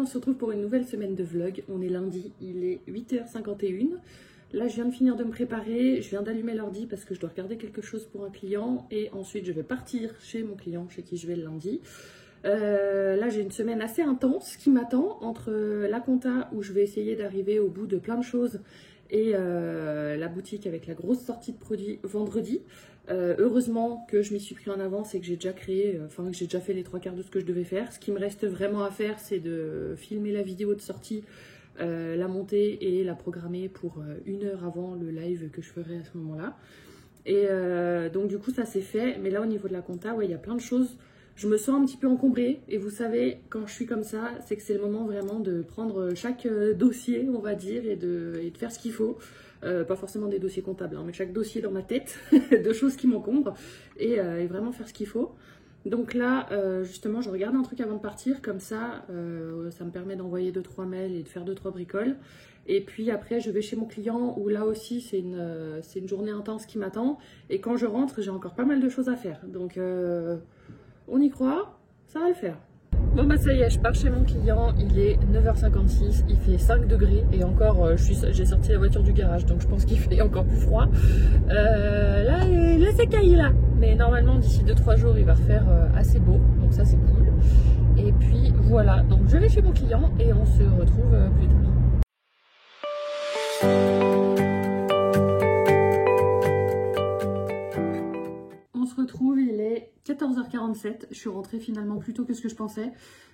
on se retrouve pour une nouvelle semaine de vlog. On est lundi, il est 8h51. Là, je viens de finir de me préparer, je viens d'allumer l'ordi parce que je dois regarder quelque chose pour un client. Et ensuite, je vais partir chez mon client, chez qui je vais le lundi. Là, j'ai une semaine assez intense qui m'attend entre la compta où je vais essayer d'arriver au bout de plein de choses et la boutique avec la grosse sortie de produits vendredi. Heureusement que je m'y suis pris en avance et que j'ai déjà créé, que j'ai déjà fait les 3/4 de ce que je devais faire. Ce qui me reste vraiment à faire, c'est de filmer la vidéo de sortie, la monter et la programmer pour 1 heure avant le live que je ferai à ce moment-là. Et donc du coup ça c'est fait, mais là au niveau de la compta, ouais, il y a plein de choses. Je me sens un petit peu encombrée et vous savez, quand je suis comme ça, c'est que c'est le moment vraiment de prendre chaque dossier, on va dire, et de faire ce qu'il faut. Pas forcément des dossiers comptables, hein, mais chaque dossier dans ma tête, de choses qui m'encombrent, et vraiment faire ce qu'il faut. Donc là, justement, je regarde un truc avant de partir, comme ça, ça me permet d'envoyer 2-3 mails et de faire 2-3 bricoles. Et puis après, je vais chez mon client, où là aussi, c'est une journée intense qui m'attend. Et quand je rentre, j'ai encore pas mal de choses à faire. Donc, on y croit, ça va le faire. Bon bah ça y est, je pars chez mon client, il est 9h56, il fait 5 degrés et encore j'ai sorti la voiture du garage donc je pense qu'il fait encore plus froid. Là c'est caillé là, mais normalement d'ici 2-3 jours il va faire assez beau, donc ça c'est cool. Et puis voilà, donc je vais chez mon client et on se retrouve plus tard. On se retrouve, il est 14h47, je suis rentrée finalement plus tôt que ce que je pensais.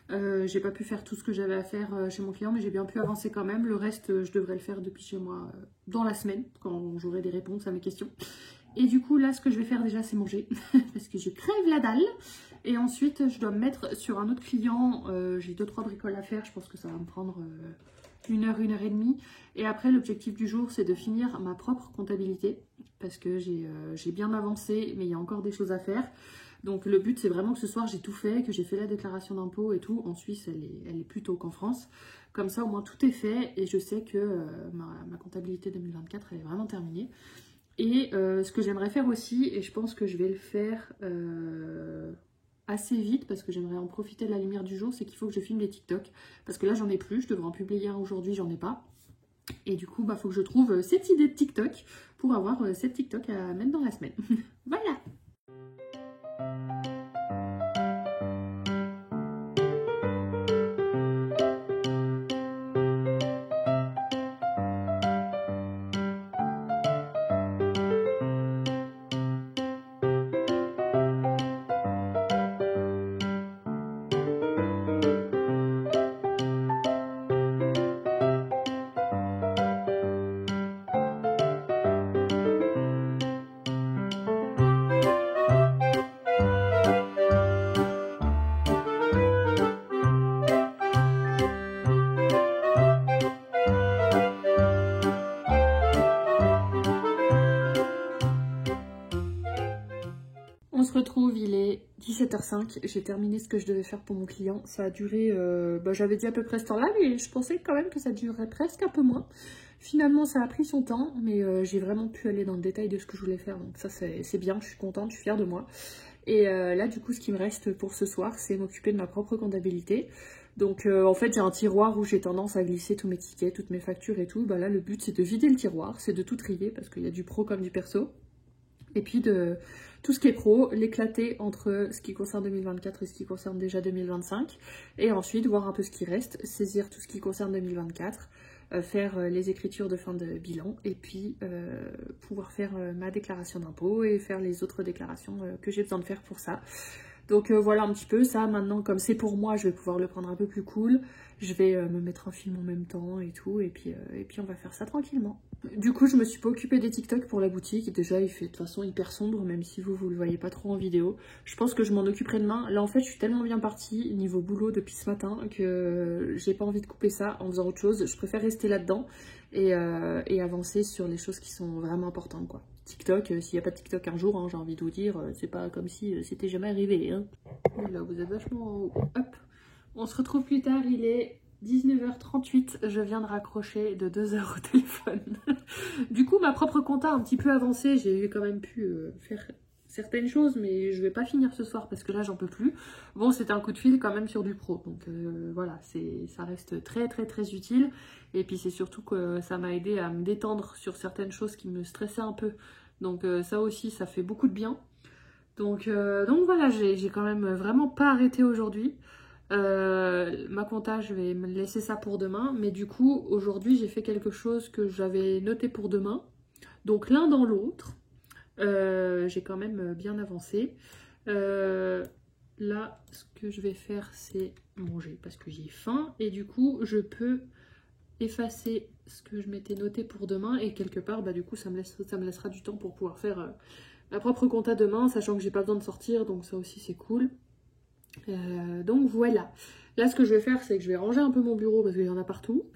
J'ai pas pu faire tout ce que j'avais à faire chez mon client, mais j'ai bien pu avancer quand même. Le reste, je devrais le faire depuis chez moi dans la semaine, quand j'aurai des réponses à mes questions. Et du coup, là, ce que je vais faire déjà, c'est manger, parce que je crève la dalle. Et ensuite, je dois me mettre sur un autre client. J'ai 2-3 bricoles à faire, je pense que ça va me prendre 1 heure, 1 heure et demie. Et après, l'objectif du jour, c'est de finir ma propre comptabilité, parce que j'ai bien avancé, mais il y a encore des choses à faire. Donc le but, c'est vraiment que ce soir, j'ai tout fait, que j'ai fait la déclaration d'impôt et tout. En Suisse, elle est plus tôt qu'en France. Comme ça, au moins, tout est fait et je sais que ma comptabilité 2024, elle est vraiment terminée. Et ce que j'aimerais faire aussi, et je pense que je vais le faire assez vite, parce que j'aimerais en profiter de la lumière du jour, c'est qu'il faut que je filme les TikTok. Parce que là, j'en ai plus, je devrais en publier un aujourd'hui, j'en ai pas. Et du coup, faut que je trouve cette idée de TikTok pour avoir cette TikTok à mettre dans la semaine. Voilà! On se retrouve, il est 17h05, j'ai terminé ce que je devais faire pour mon client. Ça a duré, j'avais dit à peu près ce temps-là, mais je pensais quand même que ça durerait presque un peu moins. Finalement, ça a pris son temps, mais j'ai vraiment pu aller dans le détail de ce que je voulais faire. Donc ça, c'est bien, je suis contente, je suis fière de moi. Et là, du coup, ce qui me reste pour ce soir, c'est m'occuper de ma propre comptabilité. Donc en fait, j'ai un tiroir où j'ai tendance à glisser tous mes tickets, toutes mes factures et tout. Bah là, le but, c'est de vider le tiroir, c'est de tout trier, parce qu'il y a du pro comme du perso. Et puis de tout ce qui est pro, l'éclater entre ce qui concerne 2024 et ce qui concerne déjà 2025. Et ensuite voir un peu ce qui reste, saisir tout ce qui concerne 2024, faire les écritures de fin de bilan et puis pouvoir faire ma déclaration d'impôt et faire les autres déclarations que j'ai besoin de faire pour ça. Donc voilà un petit peu ça. Maintenant, comme c'est pour moi, je vais pouvoir le prendre un peu plus cool. Je vais me mettre un film en même temps et tout. Et puis on va faire ça tranquillement. Du coup, je me suis pas occupée des TikTok pour la boutique. Déjà, il fait de toute façon hyper sombre, même si vous le voyez pas trop en vidéo. Je pense que je m'en occuperai demain. Là, en fait, je suis tellement bien partie niveau boulot depuis ce matin que j'ai pas envie de couper ça en faisant autre chose. Je préfère rester là-dedans et avancer sur les choses qui sont vraiment importantes, quoi. TikTok, s'il n'y a pas de TikTok un jour, hein, j'ai envie de vous dire, c'est pas comme si c'était jamais arrivé. Hein. Là, vous êtes vachement en haut. Hop. On se retrouve plus tard, il est 19h38, je viens de raccrocher de 2 heures au téléphone. Du coup, ma propre compta a un petit peu avancé, j'ai quand même pu faire certaines choses, mais je vais pas finir ce soir parce que là j'en peux plus. Bon, c'était un coup de fil quand même sur du pro, donc voilà, ça reste très très très utile. Et puis c'est surtout que ça m'a aidé à me détendre sur certaines choses qui me stressaient un peu. Donc ça aussi, ça fait beaucoup de bien. Donc voilà, j'ai quand même vraiment pas arrêté aujourd'hui. Ma compta, je vais me laisser ça pour demain. Mais du coup, aujourd'hui, j'ai fait quelque chose que j'avais noté pour demain. Donc l'un dans l'autre, j'ai quand même bien avancé. Là, ce que je vais faire, c'est manger parce que j'ai faim. Et du coup, je peux effacer ce que je m'étais noté pour demain. Et quelque part, bah, du coup, ça me laissera du temps pour pouvoir faire ma propre compta demain, sachant que j'ai pas besoin de sortir. Donc ça aussi, c'est cool. Donc voilà. Là, ce que je vais faire, c'est que je vais ranger un peu mon bureau parce qu'il y en a partout.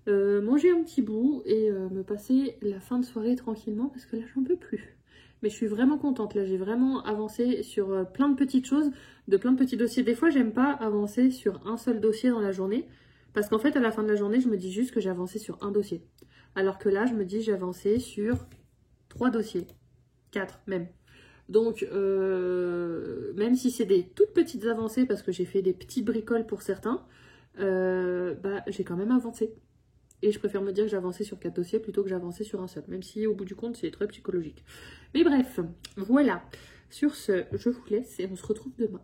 Manger un petit bout et me passer la fin de soirée tranquillement parce que là, j'en peux plus. Mais je suis vraiment contente. Là, j'ai vraiment avancé sur plein de petites choses, de plein de petits dossiers. Des fois, j'aime pas avancer sur un seul dossier dans la journée parce qu'en fait, à la fin de la journée, je me dis juste que j'ai avancé sur un dossier. Alors que là, je me dis j'ai avancé sur 3 dossiers. 4 même. Donc, même si c'est des toutes petites avancées, parce que j'ai fait des petits bricoles pour certains, bah, j'ai quand même avancé. Et je préfère me dire que j'ai avancé sur 4 dossiers plutôt que j'ai avancé sur un seul, même si au bout du compte, c'est très psychologique. Mais bref, voilà. Sur ce, je vous laisse et on se retrouve demain.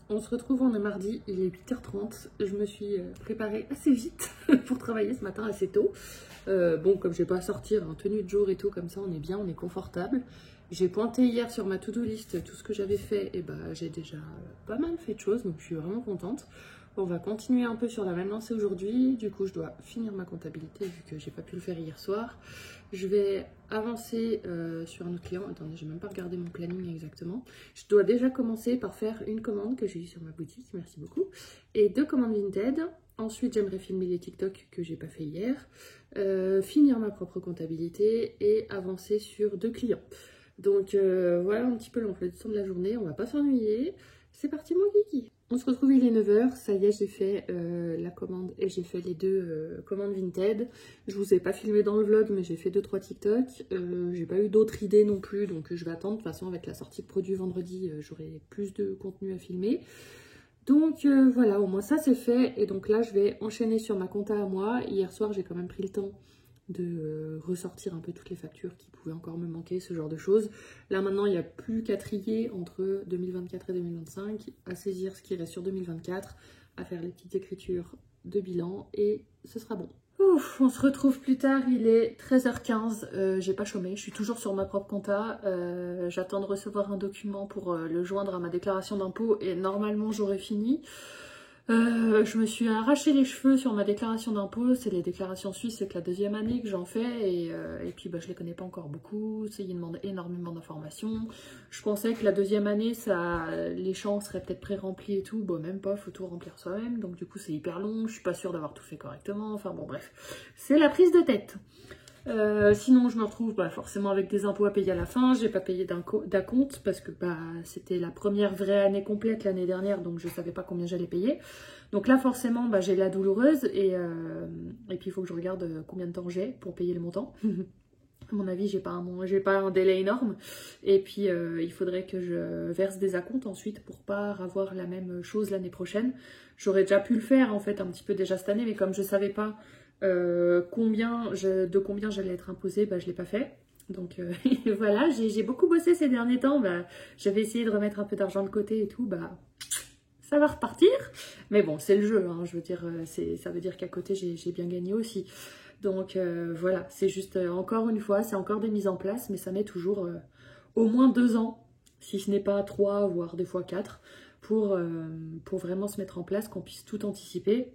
On se retrouve, on est mardi, il est 8h30. Je me suis préparée assez vite pour travailler ce matin assez tôt. Bon, comme je vais pas sortir en tenue de jour et tout, comme ça on est bien, on est confortable. J'ai pointé hier sur ma to-do list tout ce que j'avais fait et bah j'ai déjà pas mal fait de choses, donc je suis vraiment contente. On va continuer un peu sur la même lancée aujourd'hui. Du coup, je dois finir ma comptabilité vu que j'ai pas pu le faire hier soir. Je vais avancer sur un autre client. Attendez, j'ai même pas regardé mon planning exactement. Je dois déjà commencer par faire une commande que j'ai eue sur ma boutique, merci beaucoup, et 2 commandes Vinted. Ensuite, j'aimerais filmer les TikTok que j'ai pas fait hier, finir ma propre comptabilité et avancer sur 2 clients. Donc voilà un petit peu l'emploi du temps de la journée, on va pas s'ennuyer. C'est parti mon kiki. On se retrouve, il est 9h, ça y est, j'ai fait la commande et j'ai fait les 2 commandes Vinted. Je vous ai pas filmé dans le vlog, mais j'ai fait 2-3 TikTok. J'ai pas eu d'autres idées non plus, donc je vais attendre. De toute façon, avec la sortie de produits vendredi, j'aurai plus de contenu à filmer. Donc voilà, au moins ça c'est fait. Et donc là, je vais enchaîner sur ma compta à moi. Hier soir, j'ai quand même pris le temps de ressortir un peu toutes les factures qui pouvaient encore me manquer, ce genre de choses. Là maintenant, il n'y a plus qu'à trier entre 2024 et 2025, à saisir ce qui reste sur 2024, à faire les petites écritures de bilan et ce sera bon. Ouf, on se retrouve plus tard, il est 13h15, j'ai pas chômé, je suis toujours sur ma propre compta, j'attends de recevoir un document pour le joindre à ma déclaration d'impôt et normalement j'aurai fini. Je me suis arraché les cheveux sur ma déclaration d'impôt, c'est les déclarations suisses, c'est que la 2e année que j'en fais et puis bah, je les connais pas encore beaucoup, ils demandent énormément d'informations. Je pensais que la 2e année, les champs seraient peut-être pré-remplis et tout, bon même pas, faut tout remplir soi-même, donc du coup c'est hyper long, je suis pas sûre d'avoir tout fait correctement, enfin bon bref, c'est la prise de tête. Sinon je me retrouve forcément avec des impôts à payer à la fin, j'ai pas payé d'acompte parce que c'était la première vraie année complète l'année dernière, donc je savais pas combien j'allais payer. Donc là forcément j'ai la douloureuse et puis il faut que je regarde combien de temps j'ai pour payer le montant. À mon avis, j'ai pas un délai énorme. Et puis, il faudrait que je verse des acomptes ensuite pour pas avoir la même chose l'année prochaine. J'aurais déjà pu le faire, en fait, un petit peu déjà cette année, mais comme je savais pas de combien j'allais être imposée, je l'ai pas fait. Donc voilà, j'ai beaucoup bossé ces derniers temps. J'avais essayé de remettre un peu d'argent de côté et tout. Ça va repartir. Mais bon, c'est le jeu, hein, je veux dire, ça veut dire qu'à côté, j'ai bien gagné aussi. Donc voilà, c'est juste encore une fois, c'est encore des mises en place, mais ça met toujours au moins 2 ans, si ce n'est pas 3, voire des fois 4, pour vraiment se mettre en place, qu'on puisse tout anticiper.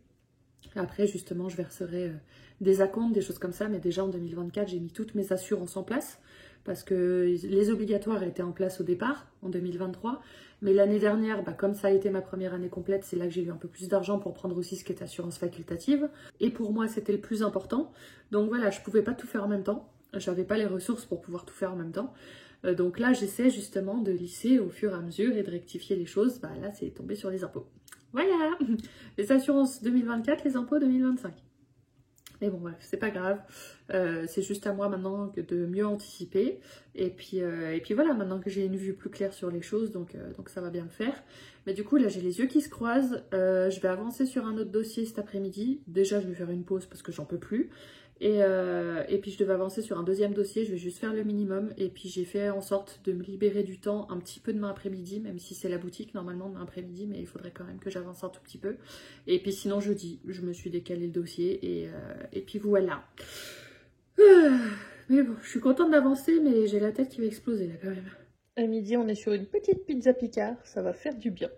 Après, justement, je verserai des acomptes, des choses comme ça, mais déjà en 2024, j'ai mis toutes mes assurances en place, parce que les obligatoires étaient en place au départ, en 2023, mais l'année dernière, comme ça a été ma première année complète, c'est là que j'ai eu un peu plus d'argent pour prendre aussi ce qui est assurance facultative, et pour moi, c'était le plus important, donc voilà, je pouvais pas tout faire en même temps, j'avais pas les ressources pour pouvoir tout faire en même temps, donc là, j'essaie justement de lisser au fur et à mesure et de rectifier les choses, là, c'est tombé sur les impôts. Voilà, les assurances 2024, les impôts 2025. Mais bon, bref, c'est pas grave. C'est juste à moi maintenant de mieux anticiper. Et puis voilà, maintenant que j'ai une vue plus claire sur les choses, donc ça va bien le faire. Mais du coup, là, j'ai les yeux qui se croisent. Je vais avancer sur un autre dossier cet après-midi. Déjà, je vais faire une pause parce que j'en peux plus. Et puis, je devais avancer sur un deuxième dossier. Je vais juste faire le minimum. Et puis, j'ai fait en sorte de me libérer du temps un petit peu demain après-midi, même si c'est la boutique normalement demain après-midi, mais il faudrait quand même que j'avance un tout petit peu. Et puis, sinon, jeudi, je me suis décalé le dossier. Et puis, voilà. Mais bon, je suis contente d'avancer, mais j'ai la tête qui va exploser là quand même. À midi, on est sur une petite pizza Picard. Ça va faire du bien.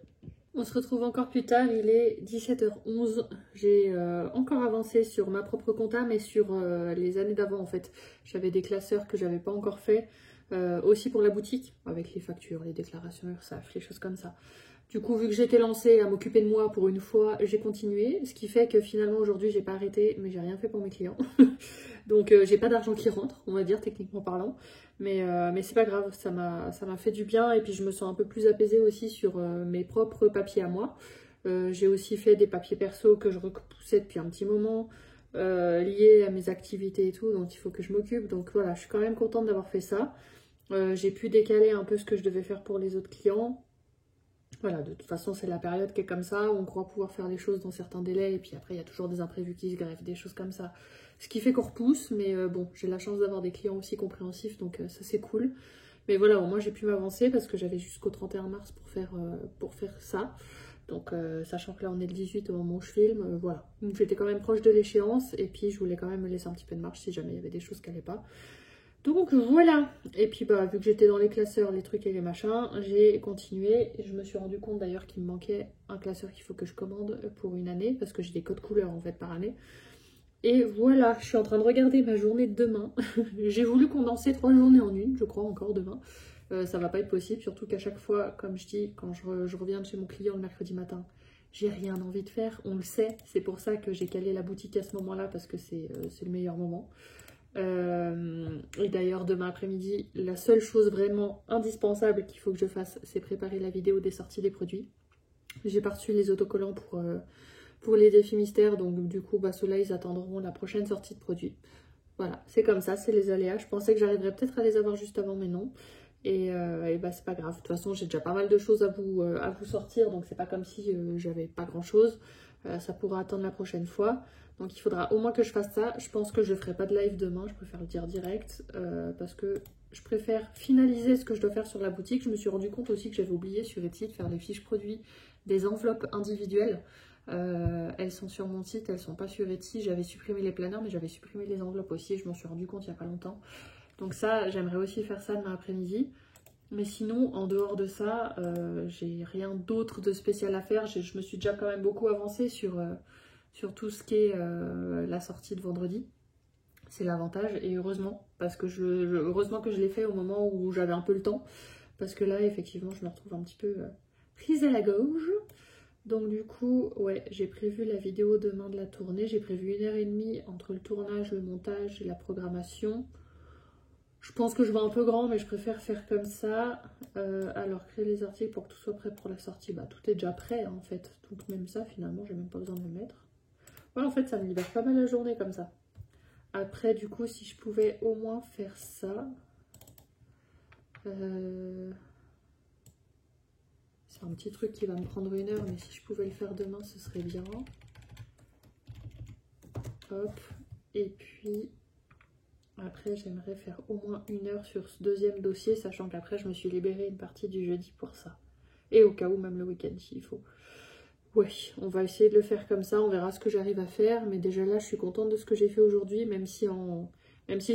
On se retrouve encore plus tard, il est 17h11. J'ai encore avancé sur ma propre compta, mais sur les années d'avant en fait. J'avais des classeurs que j'avais pas encore fait, aussi pour la boutique, avec les factures, les déclarations URSSAF, les choses comme ça. Du coup, vu que j'étais lancée à m'occuper de moi pour une fois, j'ai continué. Ce qui fait que finalement aujourd'hui, j'ai pas arrêté, mais j'ai rien fait pour mes clients. Donc j'ai pas d'argent qui rentre, on va dire, techniquement parlant. Mais c'est pas grave, ça m'a fait du bien. Et puis je me sens un peu plus apaisée aussi sur mes propres papiers à moi. J'ai aussi fait des papiers perso que je repoussais depuis un petit moment, liés à mes activités et tout, donc il faut que je m'occupe. Donc voilà, je suis quand même contente d'avoir fait ça. J'ai pu décaler un peu ce que je devais faire pour les autres clients. Voilà, de toute façon, c'est la période qui est comme ça, où on croit pouvoir faire les choses dans certains délais, et puis après, il y a toujours des imprévus qui se greffent, des choses comme ça. Ce qui fait qu'on repousse, mais bon, j'ai la chance d'avoir des clients aussi compréhensifs, donc ça, c'est cool. Mais voilà, au moins, j'ai pu m'avancer, parce que j'avais jusqu'au 31 mars pour faire ça. Donc, sachant que là, on est le 18 au moment où je filme, voilà. Donc, j'étais quand même proche de l'échéance, et puis je voulais quand même me laisser un petit peu de marge si jamais il y avait des choses qui n'allaient pas. Donc voilà, et puis bah vu que j'étais dans les classeurs, les trucs et les machins, j'ai continué et je me suis rendu compte d'ailleurs qu'il me manquait un classeur qu'il faut que je commande pour une année parce que j'ai des codes couleurs en fait par année. Et voilà, je suis en train de regarder ma journée de demain. J'ai voulu condenser 3 journées en une, je crois encore demain. Ça va pas être possible, surtout qu'à chaque fois, comme je dis, quand je reviens de chez mon client le mercredi matin, j'ai rien envie de faire, on le sait. C'est pour ça que j'ai calé la boutique à ce moment-là parce que c'est le meilleur moment. Et d'ailleurs demain après-midi, la seule chose vraiment indispensable qu'il faut que je fasse, c'est préparer la vidéo des sorties des produits. J'ai pas reçu les autocollants pour les défis mystères, donc du coup bah ceux-là ils attendront la prochaine sortie de produits. Voilà, c'est comme ça, c'est les aléas. Je pensais que j'arriverais peut-être à les avoir juste avant, mais non. Et bah c'est pas grave, de toute façon j'ai déjà pas mal de choses à vous sortir, donc c'est pas comme si j'avais pas grand chose. Ça pourra attendre la prochaine fois. Donc il faudra au moins que je fasse ça. Je pense que je ferai pas de live demain, je préfère le dire direct, parce que je préfère finaliser ce que je dois faire sur la boutique. Je me suis rendu compte aussi que j'avais oublié sur Etsy de faire des fiches produits, des enveloppes individuelles. Elles sont sur mon site, elles sont pas sur Etsy. J'avais supprimé les planeurs, mais j'avais supprimé les enveloppes aussi. Je m'en suis rendu compte il y a pas longtemps. Donc ça, j'aimerais aussi faire ça demain après-midi. Mais sinon, en dehors de ça, j'ai rien d'autre de spécial à faire. Je me suis déjà quand même beaucoup avancée sur tout ce qui est la sortie de vendredi. C'est l'avantage, et heureusement, parce que heureusement que je l'ai fait au moment où j'avais un peu le temps. Parce que là, effectivement, je me retrouve un petit peu prise à la gorge. Donc du coup, ouais, j'ai prévu la vidéo demain de la tournée. J'ai prévu 1h30 entre le tournage, le montage et la programmation. Je pense que je vais un peu grand, mais je préfère faire comme ça. Alors, créer les articles pour que tout soit prêt pour la sortie. Bah, tout est déjà prêt, hein, en fait. Donc, même ça, finalement, j'ai même pas besoin de le mettre. Ouais, en fait, ça me libère pas mal la journée, comme ça. Après, du coup, si je pouvais au moins faire ça... C'est un petit truc qui va me prendre 1 heure, mais si je pouvais le faire demain, ce serait bien. Hop. Et puis... Après, j'aimerais faire au moins 1 heure sur ce deuxième dossier, sachant qu'après, je me suis libérée une partie du jeudi pour ça. Et au cas où, même le week-end, s'il faut. Ouais, on va essayer de le faire comme ça, on verra ce que j'arrive à faire. Mais déjà là, je suis contente de ce que j'ai fait aujourd'hui, même si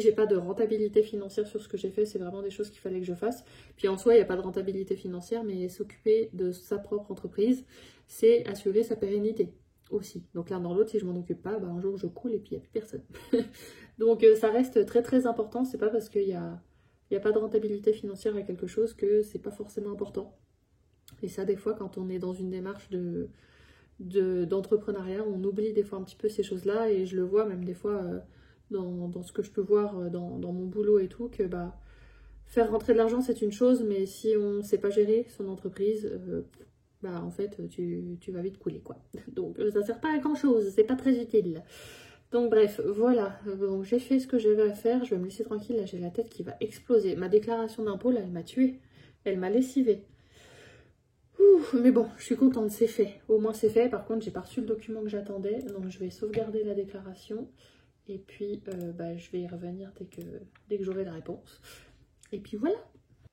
j'ai pas de rentabilité financière sur ce que j'ai fait, c'est vraiment des choses qu'il fallait que je fasse. Puis en soi, il n'y a pas de rentabilité financière, mais s'occuper de sa propre entreprise, c'est assurer sa pérennité aussi. Donc l'un dans l'autre, si je m'en occupe pas, bah, un jour je coule et puis il n'y a plus personne. Donc ça reste très très important, c'est pas parce qu'il y a pas de rentabilité financière à quelque chose que c'est pas forcément important. Et ça, des fois, quand on est dans une démarche d'entrepreneuriat, on oublie des fois un petit peu ces choses-là, et je le vois même des fois dans ce que je peux voir dans mon boulot et tout, que bah, faire rentrer de l'argent c'est une chose, mais si on ne sait pas gérer son entreprise, bah en fait tu vas vite couler quoi. Donc ça sert pas à grand chose, c'est pas très utile. Donc bref, voilà, bon, j'ai fait ce que j'avais à faire, je vais me laisser tranquille, là j'ai la tête qui va exploser. Ma déclaration d'impôt, là, elle m'a tuée, elle m'a lessivée. Mais bon, je suis contente, c'est fait, au moins c'est fait. Par contre, j'ai pas reçu le document que j'attendais, donc je vais sauvegarder la déclaration. Et puis, je vais y revenir dès que j'aurai la réponse. Et puis voilà.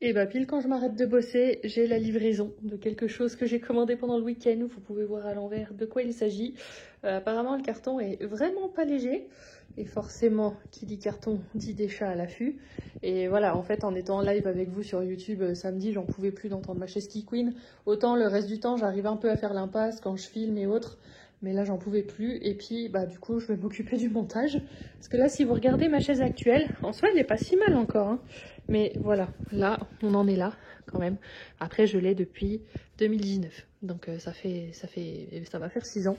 Et pile quand je m'arrête de bosser, j'ai la livraison de quelque chose que j'ai commandé pendant le week-end. Vous pouvez voir à l'envers de quoi il s'agit. Apparemment, le carton est vraiment pas léger. Et forcément, qui dit carton, dit des chats à l'affût. Et voilà, en fait, en étant en live avec vous sur YouTube samedi, j'en pouvais plus d'entendre ma chaise qui couine. Autant le reste du temps, j'arrive un peu à faire l'impasse quand je filme et autres. Mais là, j'en pouvais plus. Et puis, du coup, je vais m'occuper du montage. Parce que là, si vous regardez ma chaise actuelle, en soi, elle n'est pas si mal encore, hein. Mais voilà, là, on en est là, quand même. Après, je l'ai depuis 2019. Donc, ça va faire 6 ans.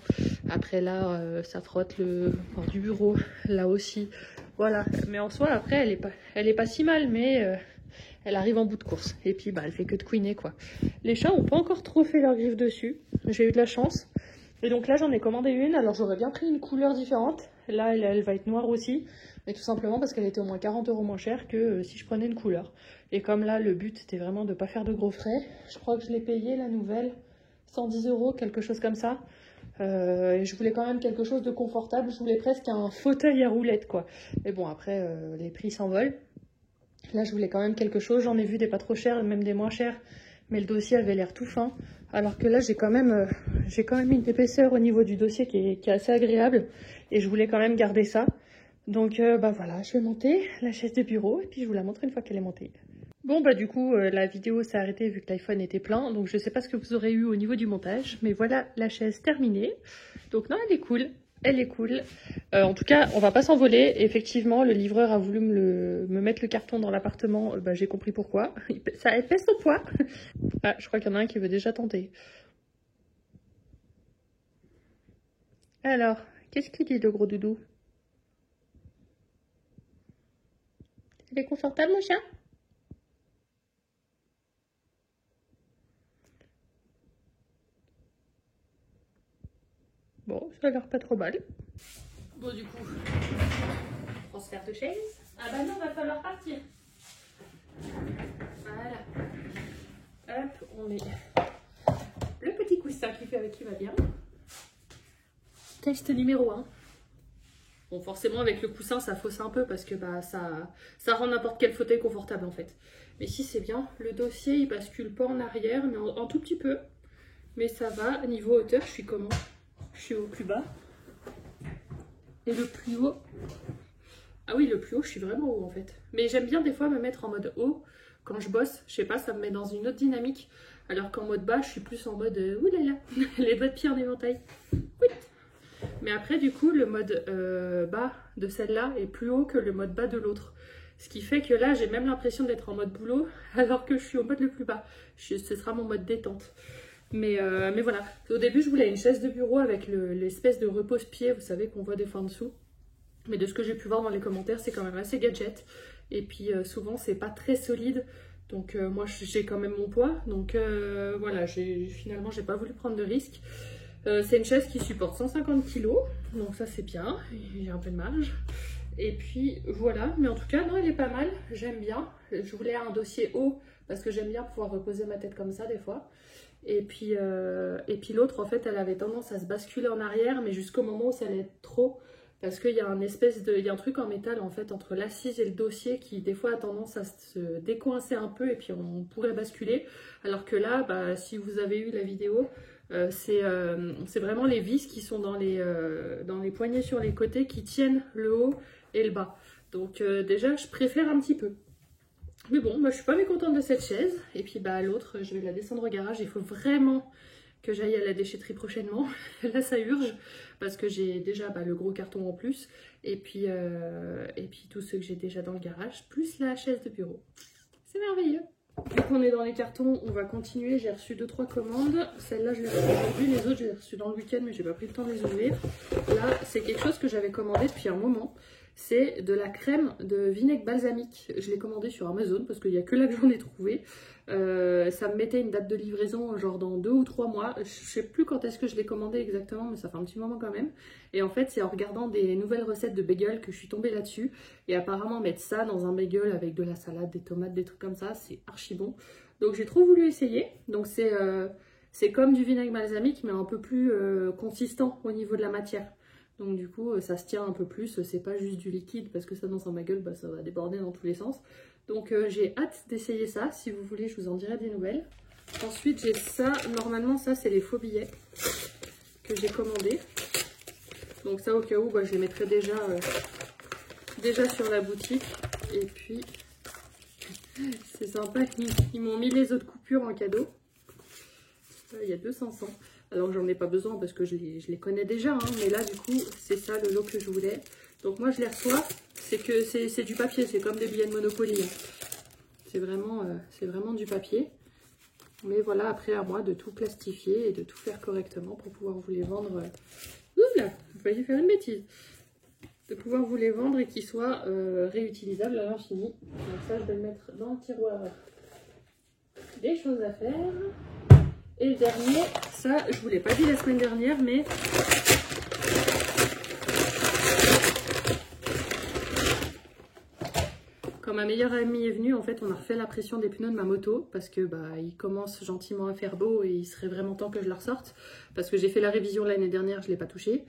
Après, là, ça frotte du bureau, là aussi. Voilà. Mais en soi, après, elle est pas si mal, mais elle arrive en bout de course. Et puis, elle fait que de couiner, quoi. Les chats n'ont pas encore trop fait leur griffe dessus. J'ai eu de la chance. Et donc là, j'en ai commandé une. Alors, j'aurais bien pris une couleur différente. Là, elle va être noire aussi. Mais tout simplement parce qu'elle était au moins 40 € moins chère que si je prenais une couleur. Et comme là, le but, c'était vraiment de ne pas faire de gros frais. Je crois que je l'ai payée, la nouvelle, 110 €, quelque chose comme ça. Et je voulais quand même quelque chose de confortable. Je voulais presque un fauteuil à roulettes, quoi. Mais bon, après, les prix s'envolent. Là, je voulais quand même quelque chose. J'en ai vu des pas trop chers, même des moins chers. Mais le dossier avait l'air tout fin. Alors que là, j'ai quand même une épaisseur au niveau du dossier qui est assez agréable. Et je voulais quand même garder ça. Donc voilà, je vais monter la chaise de bureau et puis je vous la montre une fois qu'elle est montée. Bon du coup, la vidéo s'est arrêtée vu que l'iPhone était plein. Donc je sais pas ce que vous aurez eu au niveau du montage. Mais voilà la chaise terminée. Donc non, elle est cool. Elle est cool. En tout cas, on va pas s'envoler. Effectivement, le livreur a voulu me mettre le carton dans l'appartement. J'ai compris pourquoi. Elle pèse son poids. Ah, je crois qu'il y en a un qui veut déjà tenter. Alors, qu'est-ce qu'il dit le gros doudou? Il est confortable, mon chat? Bon, ça a l'air pas trop mal. Bon, du coup, transfert de chaise. Ah non, va falloir partir. Voilà. Hop, on met le petit coussin qui fait avec qui va bien. Test numéro 1. Bon, forcément, avec le coussin, ça fausse un peu parce que ça rend n'importe quel fauteuil confortable en fait. Mais si c'est bien, le dossier il bascule pas en arrière, mais en tout petit peu. Mais ça va, niveau hauteur, je suis comment? Je suis au plus bas. Et le plus haut. Ah oui, le plus haut, je suis vraiment haut en fait. Mais j'aime bien des fois me mettre en mode haut quand je bosse. Je sais pas, ça me met dans une autre dynamique. Alors qu'en mode bas, je suis plus en mode oulala, les bas de pied en éventail. Oui. Mais après, du coup, le mode bas de celle-là est plus haut que le mode bas de l'autre. Ce qui fait que là, j'ai même l'impression d'être en mode boulot, alors que je suis au mode le plus bas. Ce sera mon mode détente. Mais voilà. Au début, je voulais une chaise de bureau avec l'espèce de repose-pied, vous savez, qu'on voit des fois en dessous. Mais de ce que j'ai pu voir dans les commentaires, c'est quand même assez gadget. Et puis, souvent, c'est pas très solide. Donc, moi, j'ai quand même mon poids. Donc, voilà, finalement, j'ai pas voulu prendre de risque. C'est une chaise qui supporte 150 kg, donc ça c'est bien, il y a un peu de marge. Et puis voilà, mais en tout cas, non, elle est pas mal, j'aime bien. Je voulais un dossier haut, parce que j'aime bien pouvoir reposer ma tête comme ça des fois. Et puis l'autre, en fait, elle avait tendance à se basculer en arrière, mais jusqu'au moment où ça allait être trop, parce qu'il y a il y a un truc en métal, en fait, entre l'assise et le dossier qui, des fois, a tendance à se décoincer un peu, et puis on pourrait basculer. Alors que là, si vous avez eu la vidéo, c'est vraiment les vis qui sont dans les poignées sur les côtés qui tiennent le haut et le bas. Donc déjà, je préfère un petit peu. Mais bon, moi je suis pas mécontente de cette chaise. Et puis l'autre, je vais la descendre au garage. Il faut vraiment que j'aille à la déchetterie prochainement. Là, ça urge parce que j'ai déjà le gros carton en plus. Et puis tous ceux que j'ai déjà dans le garage, plus la chaise de bureau. C'est merveilleux. Vu qu'on est dans les cartons, on va continuer. J'ai reçu 2-3 commandes. Celle-là, je l'ai reçue aujourd'hui. Les autres, je les ai reçues dans le week-end, mais j'ai pas pris le temps de les ouvrir. Là, c'est quelque chose que j'avais commandé depuis un moment. C'est de la crème de vinaigre balsamique. Je l'ai commandé sur Amazon parce qu'il n'y a que là que j'en ai trouvé. Ça me mettait une date de livraison genre dans 2 ou 3 mois. Je sais plus quand est-ce que je l'ai commandé exactement, mais ça fait un petit moment quand même. Et en fait, c'est en regardant des nouvelles recettes de bagel que je suis tombée là-dessus. Et apparemment, mettre ça dans un bagel avec de la salade, des tomates, des trucs comme ça, c'est archi bon. Donc j'ai trop voulu essayer. Donc c'est comme du vinaigre balsamique, mais un peu plus consistant au niveau de la matière. Donc du coup, ça se tient un peu plus. C'est pas juste du liquide, parce que ça dans un bagel, bah, ça va déborder dans tous les sens. Donc j'ai hâte d'essayer ça. Si vous voulez, je vous en dirai des nouvelles. Ensuite, j'ai ça. Normalement, ça, c'est les faux billets que j'ai commandés. Donc ça, au cas où, bah, je les mettrai déjà sur la boutique. Et puis, c'est sympa, ils m'ont mis les autres coupures en cadeau. Il y a 200 cents. Alors j'en ai pas besoin parce que je les connais déjà. Hein, mais là, du coup, c'est ça le lot que je voulais. Donc moi, je les reçois. C'est du papier. C'est comme des billets de Monopoly. C'est vraiment du papier. Mais voilà, après à moi de tout plastifier et de tout faire correctement pour pouvoir vous les vendre. Oula, vous voyez faire une bêtise. De pouvoir vous les vendre et qu'ils soient réutilisables à l'infini. Donc ça, je vais le mettre dans le tiroir des choses à faire. Et le dernier, ça, je vous l'ai pas dit la semaine dernière, mais quand ma meilleure amie est venue, en fait, on a refait la pression des pneus de ma moto parce que bah, il commence gentiment à faire beau et il serait vraiment temps que je la ressorte parce que j'ai fait la révision l'année dernière, je l'ai pas touchée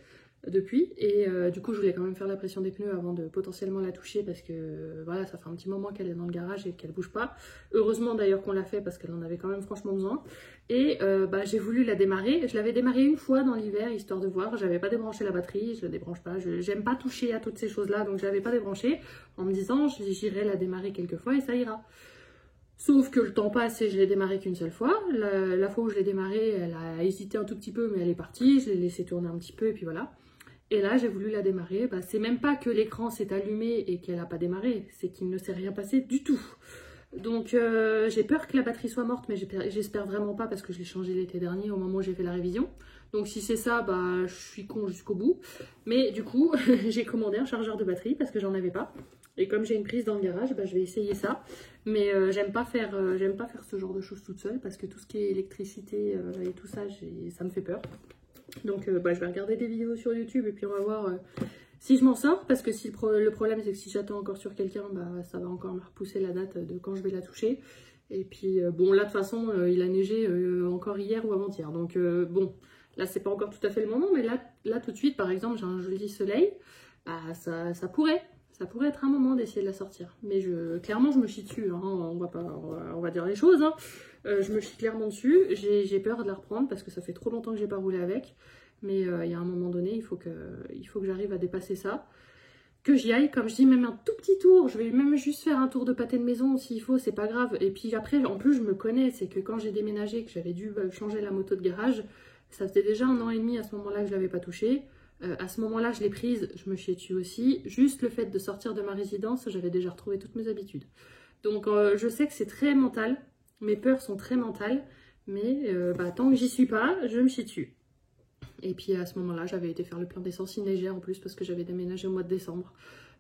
depuis et du coup je voulais quand même faire la pression des pneus avant de potentiellement la toucher parce que voilà, ça fait un petit moment qu'elle est dans le garage et qu'elle bouge pas. Heureusement d'ailleurs qu'on l'a fait parce qu'elle en avait quand même franchement besoin. Et bah, j'ai voulu la démarrer. Je l'avais démarrée une fois dans l'hiver histoire de voir. J'avais pas débranché la batterie, je la débranche pas. J'aime pas toucher à toutes ces choses là, donc je l'avais pas débranchée en me disant j'irai la démarrer quelques fois et ça ira. Sauf que le temps passe et je l'ai démarré qu'une seule fois. La fois où je l'ai démarrée, elle a hésité un tout petit peu mais elle est partie. Je l'ai laissé tourner un petit peu et puis voilà. Et là, j'ai voulu la démarrer. Bah, c'est même pas que l'écran s'est allumé et qu'elle n'a pas démarré, c'est qu'il ne s'est rien passé du tout. Donc, j'ai peur que la batterie soit morte, mais j'espère vraiment pas parce que je l'ai changé l'été dernier au moment où j'ai fait la révision. Donc, si c'est ça, bah, je suis con jusqu'au bout. Mais du coup, j'ai commandé un chargeur de batterie parce que j'en avais pas. Et comme j'ai une prise dans le garage, bah, je vais essayer ça. Mais j'aime pas faire ce genre de choses toute seule parce que tout ce qui est électricité et tout ça, ça me fait peur. Donc bah, je vais regarder des vidéos sur YouTube et puis on va voir si je m'en sors. Parce que si le problème c'est que si j'attends encore sur quelqu'un, bah, ça va encore me repousser la date de quand je vais la toucher. Et puis bon là de toute façon il a neigé encore hier ou avant-hier. Donc bon là c'est pas encore tout à fait le moment. Mais là tout de suite par exemple j'ai un joli soleil. Bah, ça pourrait être un moment d'essayer de la sortir. Mais clairement je me chie dessus. Hein, on va dire les choses. Hein. Je me chie clairement dessus, j'ai peur de la reprendre parce que ça fait trop longtemps que j'ai pas roulé avec. Mais il y a un moment donné, il faut que j'arrive à dépasser ça. Que j'y aille, comme je dis, même un tout petit tour. Je vais même juste faire un tour de pâté de maison s'il faut, c'est pas grave. Et puis après, en plus, je me connais, c'est que quand j'ai déménagé, que j'avais dû changer la moto de garage, ça faisait déjà 1 an et demi à ce moment-là que je l'avais pas touchée. À ce moment-là, je l'ai prise, je me chiais dessus aussi. Juste le fait de sortir de ma résidence, j'avais déjà retrouvé toutes mes habitudes. Donc je sais que c'est très mental. Mes peurs sont très mentales, mais bah, tant que j'y suis pas, je me chie dessus. Et puis à ce moment-là, j'avais été faire le plein d'essence, il neigeait en plus parce que j'avais déménagé au mois de décembre.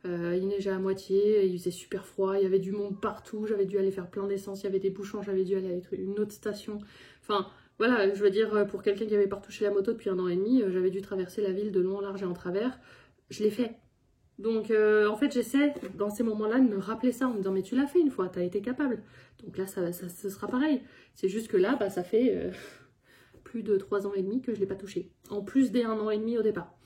Il neigeait à moitié, il faisait super froid, il y avait du monde partout, j'avais dû aller faire plein d'essence, il y avait des bouchons, j'avais dû aller à une autre station. Enfin voilà, je veux dire, pour quelqu'un qui avait pas retouché la moto depuis 1 an et demi, j'avais dû traverser la ville de long en large et en travers. Je l'ai fait. Donc en fait j'essaie dans ces moments-là de me rappeler ça en me disant mais tu l'as fait une fois, tu as été capable. Donc là ce sera pareil. C'est juste que là bah, ça fait plus de 3 ans et demi que je ne l'ai pas touché. En plus des 1 an et demi au départ.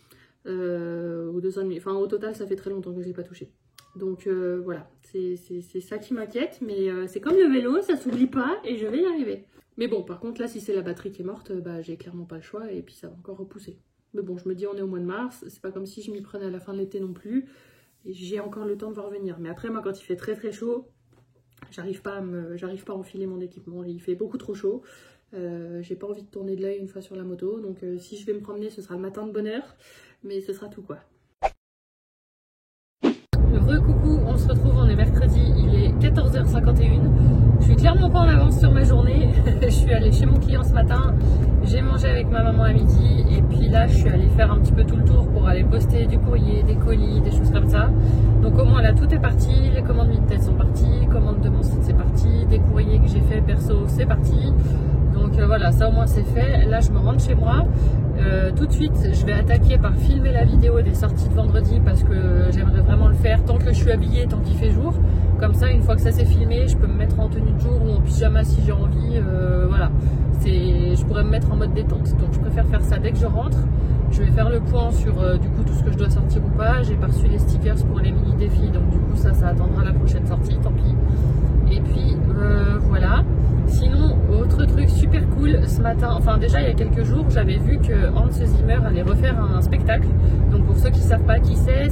Ou 2 ans et demi. Enfin au total ça fait très longtemps que je ne l'ai pas touché. Donc voilà, c'est ça qui m'inquiète. Mais c'est comme le vélo, ça s'oublie pas et je vais y arriver. Mais bon par contre là si c'est la batterie qui est morte, bah, j'ai clairement pas le choix et puis ça va encore repousser. Mais bon, je me dis on est au mois de mars, c'est pas comme si je m'y prenais à la fin de l'été non plus. Et j'ai encore le temps de voir venir. Mais après, moi, quand il fait très très chaud, j'arrive pas à enfiler mon équipement. Il fait beaucoup trop chaud. J'ai pas envie de tourner de l'œil une fois sur la moto. Donc si je vais me promener, ce sera le matin de bonne heure. Mais ce sera tout quoi. Recoucou, on se retrouve, on est mercredi, il est 14h51. Je suis clairement pas en avance sur ma journée. Je suis allée chez mon client ce matin, j'ai mangé avec ma maman à midi et puis là je suis allée faire un petit peu tout le tour pour aller poster du courrier, des colis, des choses comme ça. voilà, tout est parti, les commandes Vinted sont parties, commandes de mon site c'est parti, des courriers que j'ai fait perso c'est parti. Donc voilà, ça au moins c'est fait. Là je me rentre chez moi. Tout de suite je vais attaquer par filmer la vidéo des sorties de vendredi parce que j'aimerais vraiment le faire tant que je suis habillée, tant qu'il fait jour. Comme ça, une fois que ça c'est filmé, je peux me mettre en tenue de jour ou en pyjama si j'ai envie. Voilà, je pourrais me mettre en mode détente. Donc je préfère faire ça dès que je rentre. Je vais faire le point sur du coup tout ce que je dois sortir ou pas. J'ai pas reçu les stickers pour les mini défis, donc du coup ça attendra la prochaine sortie, tant pis. Et puis voilà. Sinon, autre truc super cool, ce matin, enfin déjà il y a quelques jours, j'avais vu que Hans Zimmer allait refaire un spectacle. Donc pour ceux qui ne savent pas qui c'est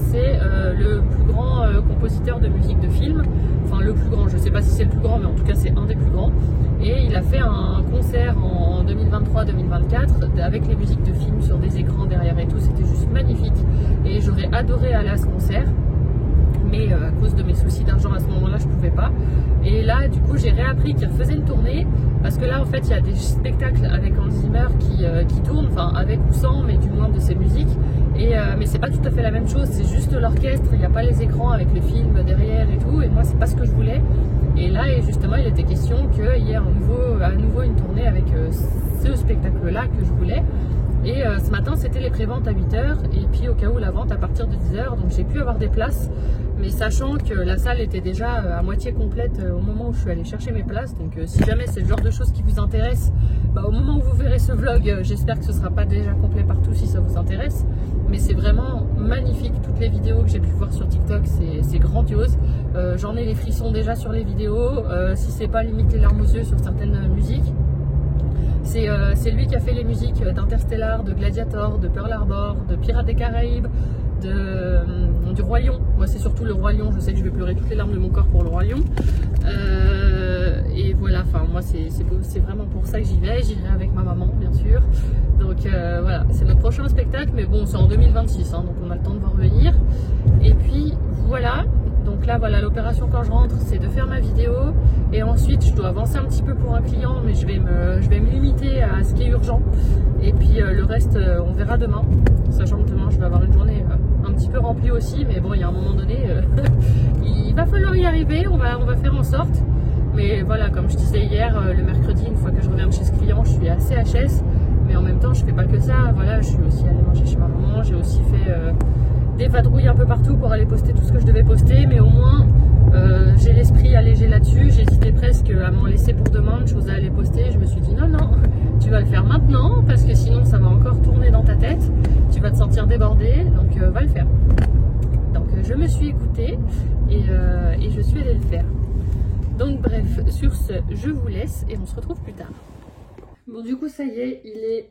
le plus grand compositeur de musique de film. Enfin le plus grand, je ne sais pas si c'est le plus grand, mais en tout cas c'est un des plus grands. Et il a fait un concert en 2023-2024 avec les musiques de films sur des écrans derrière et tout, c'était juste magnifique. Et j'aurais adoré aller à ce concert. Mais à cause de mes soucis d'argent à ce moment-là, je pouvais pas. Et là, du coup, j'ai réappris qu'il refaisait une tournée parce que là, en fait, il y a des spectacles avec Hans Zimmer qui tournent, enfin avec ou sans, mais du moins de ses musiques. Mais c'est pas tout à fait la même chose. C'est juste l'orchestre. Il n'y a pas les écrans avec le film derrière et tout. Et moi, c'est pas ce que je voulais. Et là, justement, il était question qu'il y ait à nouveau une tournée avec ce spectacle-là que je voulais. Et ce matin, c'était les préventes à 8h et puis au cas où la vente à partir de 10h. Donc j'ai pu avoir des places, mais sachant que la salle était déjà à moitié complète au moment où je suis allée chercher mes places. Donc si jamais c'est le genre de choses qui vous intéresse, au moment où vous verrez ce vlog, j'espère que ce ne sera pas déjà complet partout si ça vous intéresse. Mais c'est vraiment magnifique, toutes les vidéos que j'ai pu voir sur TikTok, c'est grandiose. J'en ai les frissons déjà sur les vidéos, si c'est pas limite les larmes aux yeux sur certaines musiques. C'est lui qui a fait les musiques d'Interstellar, de Gladiator, de Pearl Harbor, de Pirates des Caraïbes, du Roi Lion. Moi c'est surtout le Roi Lion, je sais que je vais pleurer toutes les larmes de mon corps pour le Roi Lion. Et voilà, enfin moi c'est vraiment pour ça que j'y vais, j'irai avec ma maman bien sûr. Donc voilà, c'est notre prochain spectacle, mais bon c'est en 2026, hein, donc on a le temps de voir venir. Et puis voilà. Donc là, voilà, l'opération quand je rentre, c'est de faire ma vidéo. Et ensuite, je dois avancer un petit peu pour un client, mais je vais me limiter à ce qui est urgent. Et puis le reste, on verra demain. Sachant que demain, je vais avoir une journée un petit peu remplie aussi. Mais bon, il y a un moment donné, il va falloir y arriver. On va faire en sorte. Mais voilà, comme je disais hier, le mercredi, une fois que je reviens de chez ce client, je suis assez HS. Mais en même temps, je fais pas que ça. Voilà, je suis aussi allée manger chez ma maman. J'ai aussi fait des vadrouilles un peu partout pour aller poster tout ce que je devais poster, mais au moins j'ai l'esprit allégé là-dessus. J'hésitais presque à m'en laisser pour demain de choses à aller poster. Je me suis dit non, tu vas le faire maintenant parce que sinon ça va encore tourner dans ta tête, tu vas te sentir débordé, donc va le faire. Donc je me suis écoutée et je suis allée le faire. Donc bref, sur ce, je vous laisse et on se retrouve plus tard. Bon du coup ça y est, il est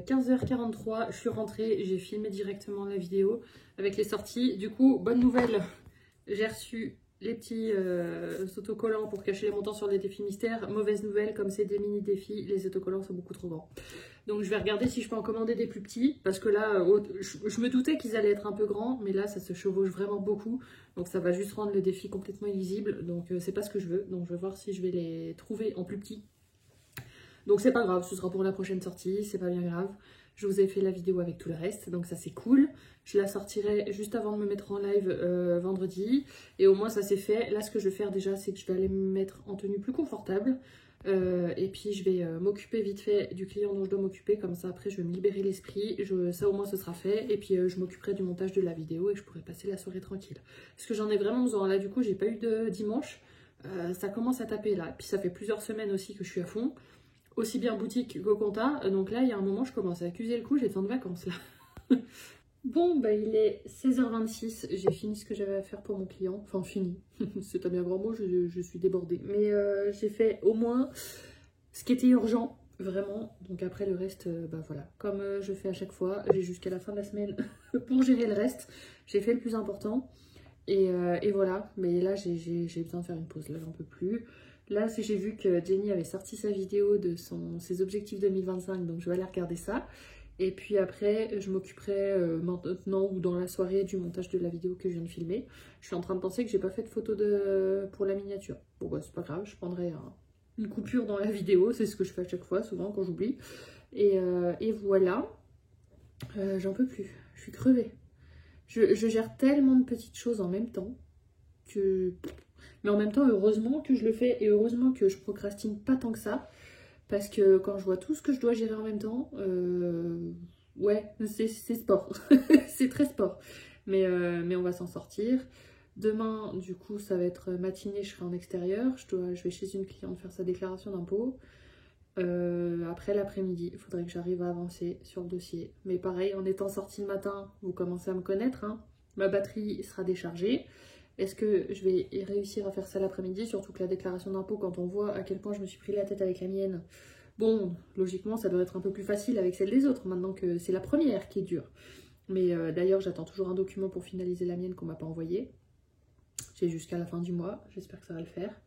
15h43, je suis rentrée, j'ai filmé directement la vidéo avec les sorties. Du coup, bonne nouvelle, j'ai reçu les petits autocollants pour cacher les montants sur les défis mystères. Mauvaise nouvelle, comme c'est des mini défis, les autocollants sont beaucoup trop grands. Donc je vais regarder si je peux en commander des plus petits, parce que là, je me doutais qu'ils allaient être un peu grands, mais là ça se chevauche vraiment beaucoup. Donc ça va juste rendre le défi complètement illisible, donc c'est pas ce que je veux. Donc je vais voir si je vais les trouver en plus petits. Donc c'est pas grave, ce sera pour la prochaine sortie, c'est pas bien grave. Je vous ai fait la vidéo avec tout le reste, donc ça c'est cool. Je la sortirai juste avant de me mettre en live vendredi. Et au moins ça c'est fait. Là ce que je vais faire déjà, c'est que je vais aller me mettre en tenue plus confortable. Et puis je vais m'occuper vite fait du client dont je dois m'occuper. Comme ça après je vais me libérer l'esprit. Ça au moins ce sera fait. Et puis je m'occuperai du montage de la vidéo et je pourrai passer la soirée tranquille. Parce que j'en ai vraiment besoin. Là du coup j'ai pas eu de dimanche. Ça commence à taper là. Puis ça fait plusieurs semaines aussi que je suis à fond. Aussi bien boutique qu'au compta, donc là il y a un moment je commence à accuser le coup, j'ai besoin de vacances là. Bon bah il est 16h26, j'ai fini ce que j'avais à faire pour mon client, enfin fini, c'est un bien grand mot, je suis débordée. Mais j'ai fait au moins ce qui était urgent, vraiment, donc après le reste, bah voilà. Comme je fais à chaque fois, j'ai jusqu'à la fin de la semaine pour gérer le reste, j'ai fait le plus important. Et voilà, mais là j'ai besoin de faire une pause, là j'en peux plus. Là, j'ai vu que Jenny avait sorti sa vidéo de ses objectifs 2025, donc je vais aller regarder ça. Et puis après, je m'occuperai maintenant ou dans la soirée du montage de la vidéo que je viens de filmer. Je suis en train de penser que j'ai pas fait de photo pour la miniature. Bon bah c'est pas grave, je prendrai une coupure dans la vidéo, c'est ce que je fais à chaque fois, souvent quand j'oublie. Et voilà, j'en peux plus, je suis crevée. Je gère tellement de petites choses en même temps. que... Mais en même temps, heureusement que je le fais et heureusement que je procrastine pas tant que ça. Parce que quand je vois tout ce que je dois gérer en même temps, ouais, c'est sport. C'est très sport. Mais on va s'en sortir. Demain, du coup, ça va être matinée, je serai en extérieur. Je vais chez une cliente faire sa déclaration d'impôt. Après l'après-midi, il faudrait que j'arrive à avancer sur le dossier. Mais pareil, en étant sortie le matin, vous commencez à me connaître, hein, ma batterie sera déchargée. Est-ce que je vais réussir à faire ça l'après-midi? Surtout que la déclaration d'impôt, quand on voit à quel point je me suis pris la tête avec la mienne, bon, logiquement, ça doit être un peu plus facile avec celle des autres, maintenant que c'est la première qui est dure. Mais d'ailleurs, j'attends toujours un document pour finaliser la mienne qu'on m'a pas envoyé. J'ai jusqu'à la fin du mois, j'espère que ça va le faire.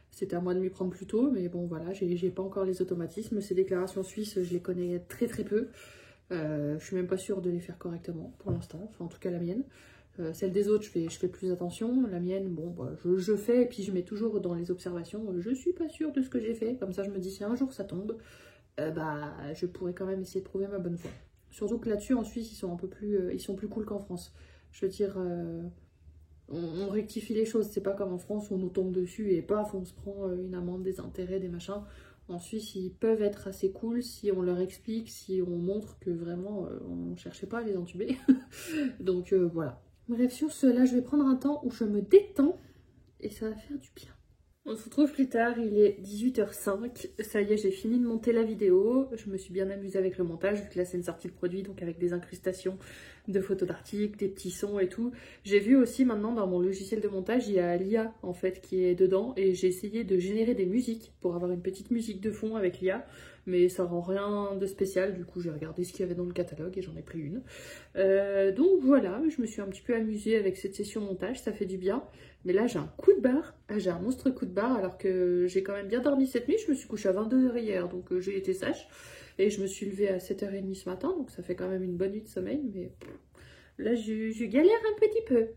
C'était à moi de m'y prendre plus tôt, mais bon voilà, j'ai pas encore les automatismes. Ces déclarations suisses, je les connais très très peu. Je suis même pas sûre de les faire correctement pour l'instant, enfin en tout cas la mienne. Celle des autres, je fais plus attention. La mienne, bon, bah, je fais et puis je mets toujours dans les observations, je suis pas sûre de ce que j'ai fait. Comme ça, je me dis si un jour ça tombe, bah je pourrais quand même essayer de prouver ma bonne foi. Surtout que là-dessus, en Suisse, ils sont un peu plus, ils sont plus cool qu'en France. Je veux dire, on rectifie les choses. C'est pas comme en France où on nous tombe dessus et paf, on se prend une amende, des intérêts, des machins. En Suisse, ils peuvent être assez cool si on leur explique, si on montre que vraiment, on cherchait pas à les entuber. Donc voilà. Bref, sur ce, là, je vais prendre un temps où je me détends et ça va faire du bien. On se retrouve plus tard, il est 18h05. Ça y est, j'ai fini de monter la vidéo. Je me suis bien amusée avec le montage, vu que là, c'est une sortie de produit, donc avec des incrustations de photos d'articles, des petits sons et tout. J'ai vu aussi maintenant dans mon logiciel de montage, il y a l'IA en fait qui est dedans et j'ai essayé de générer des musiques pour avoir une petite musique de fond avec l'IA. Mais ça rend rien de spécial, du coup j'ai regardé ce qu'il y avait dans le catalogue et j'en ai pris une. Donc voilà, je me suis un petit peu amusée avec cette session montage, ça fait du bien. Mais là j'ai un coup de barre, j'ai un monstre coup de barre alors que j'ai quand même bien dormi cette nuit. Je me suis couchée à 22h hier, donc j'ai été sage. Et je me suis levée à 7h30 ce matin, donc ça fait quand même une bonne nuit de sommeil. Mais là je galère un petit peu.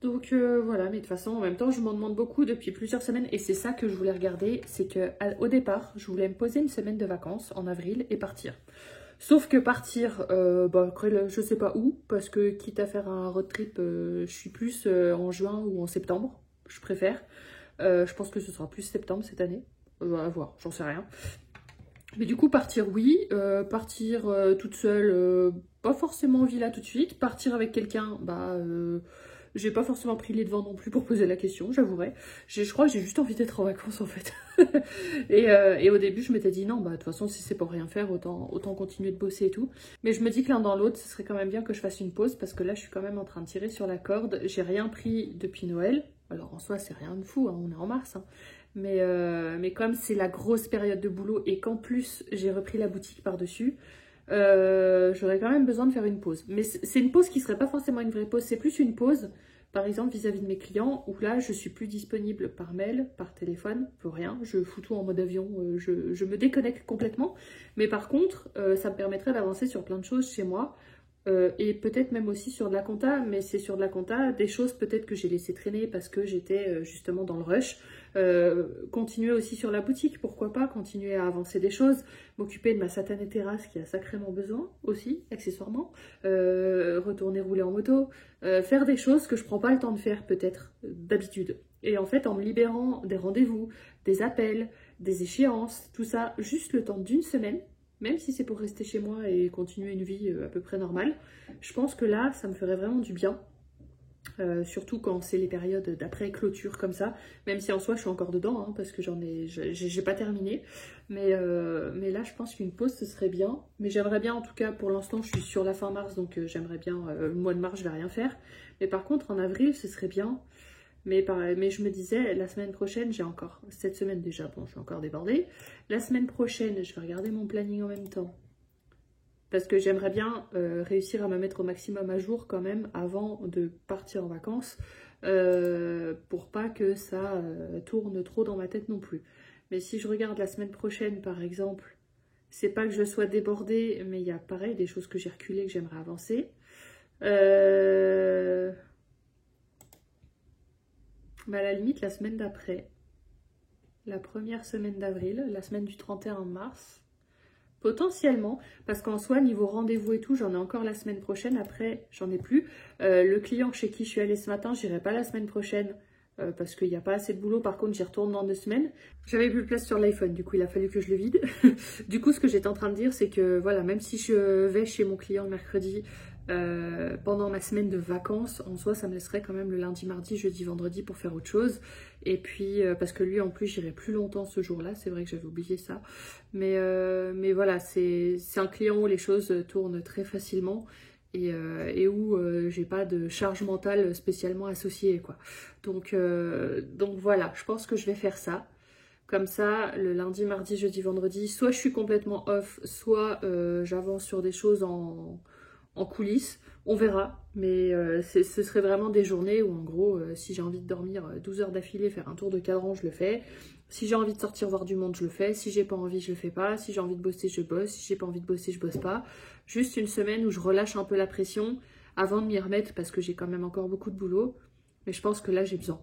Donc voilà, mais de toute façon, en même temps, je m'en demande beaucoup depuis plusieurs semaines et c'est ça que je voulais regarder, c'est que au départ, je voulais me poser une semaine de vacances en avril et partir. Sauf que partir, bah, je sais pas où, parce que quitte à faire un road trip, je suis plus en juin ou en septembre, je préfère. Je pense que ce sera plus septembre cette année, à voir, j'en sais rien. Mais du coup, partir, oui. Partir toute seule, pas forcément envie là tout de suite. Partir avec quelqu'un, bah... j'ai pas forcément pris les devants non plus pour poser la question, j'avouerai. Je crois que j'ai juste envie d'être en vacances en fait. et au début, je m'étais dit non, bah de toute façon, si c'est pour rien faire, autant continuer de bosser et tout. Mais je me dis que l'un dans l'autre, ce serait quand même bien que je fasse une pause parce que là, je suis quand même en train de tirer sur la corde. J'ai rien pris depuis Noël. Alors en soi, c'est rien de fou, hein, on est en mars. Hein. Mais comme c'est la grosse période de boulot et qu'en plus, j'ai repris la boutique par-dessus, j'aurais quand même besoin de faire une pause. Mais c'est une pause qui serait pas forcément une vraie pause, c'est plus une pause, par exemple, vis-à-vis de mes clients, où là, je suis plus disponible par mail, par téléphone, pour rien. Je fous tout en mode avion, je me déconnecte complètement. Mais par contre, ça me permettrait d'avancer sur plein de choses chez moi. Et peut-être même aussi sur de la compta, mais c'est sur de la compta, des choses peut-être que j'ai laissé traîner parce que j'étais justement dans le rush. Continuer aussi sur la boutique, pourquoi pas, continuer à avancer des choses, m'occuper de ma satanée terrasse qui a sacrément besoin aussi, accessoirement, retourner rouler en moto, faire des choses que je prends pas le temps de faire peut-être d'habitude. Et en fait, en me libérant des rendez-vous, des appels, des échéances, tout ça, juste le temps d'une semaine, même si c'est pour rester chez moi et continuer une vie à peu près normale, je pense que là, ça me ferait vraiment du bien. Surtout quand c'est les périodes d'après-clôture comme ça, même si en soi je suis encore dedans, hein, parce que j'ai pas terminé. Mais là, je pense qu'une pause, ce serait bien. Mais j'aimerais bien, en tout cas, pour l'instant, je suis sur la fin mars, donc j'aimerais bien, le mois de mars, je vais rien faire. Mais par contre, en avril, ce serait bien. Mais je me disais, la semaine prochaine, j'ai encore, cette semaine déjà, bon, je suis encore débordée. La semaine prochaine, je vais regarder mon planning en même temps. Parce que j'aimerais bien réussir à me mettre au maximum à jour quand même avant de partir en vacances. Pour pas que ça tourne trop dans ma tête non plus. Mais si je regarde la semaine prochaine, par exemple, c'est pas que je sois débordée, mais il y a pareil des choses que j'ai reculées, que j'aimerais avancer. Mais à la limite, la semaine d'après, la première semaine d'avril, la semaine du 31 mars, Potentiellement, parce qu'en soi, niveau rendez-vous et tout, j'en ai encore la semaine prochaine. Après, j'en ai plus. Le client chez qui je suis allée ce matin, j'irai pas la semaine prochaine parce qu'il n'y a pas assez de boulot. Par contre, j'y retourne dans 2 semaines. J'avais plus de place sur l'iPhone, du coup, il a fallu que je le vide. Du coup, ce que j'étais en train de dire, c'est que voilà, même si je vais chez mon client le mercredi pendant ma semaine de vacances, en soi, ça me laisserait quand même le lundi, mardi, jeudi, vendredi pour faire autre chose. Et puis, parce que lui, en plus, j'irai plus longtemps ce jour-là. C'est vrai que j'avais oublié ça. Mais voilà, c'est un client où les choses tournent très facilement et où j'ai pas de charge mentale spécialement associée, quoi. Donc voilà, je pense que je vais faire ça. Comme ça, le lundi, mardi, jeudi, vendredi, soit je suis complètement off, soit j'avance sur des choses en coulisses. On verra, mais ce serait vraiment des journées où en gros, si j'ai envie de dormir 12 heures d'affilée, faire un tour de cadran, je le fais. Si j'ai envie de sortir voir du monde, je le fais. Si j'ai pas envie, je le fais pas. Si j'ai envie de bosser, je bosse. Si j'ai pas envie de bosser, je bosse pas. Juste une semaine où je relâche un peu la pression avant de m'y remettre parce que j'ai quand même encore beaucoup de boulot. Mais je pense que là, j'ai besoin.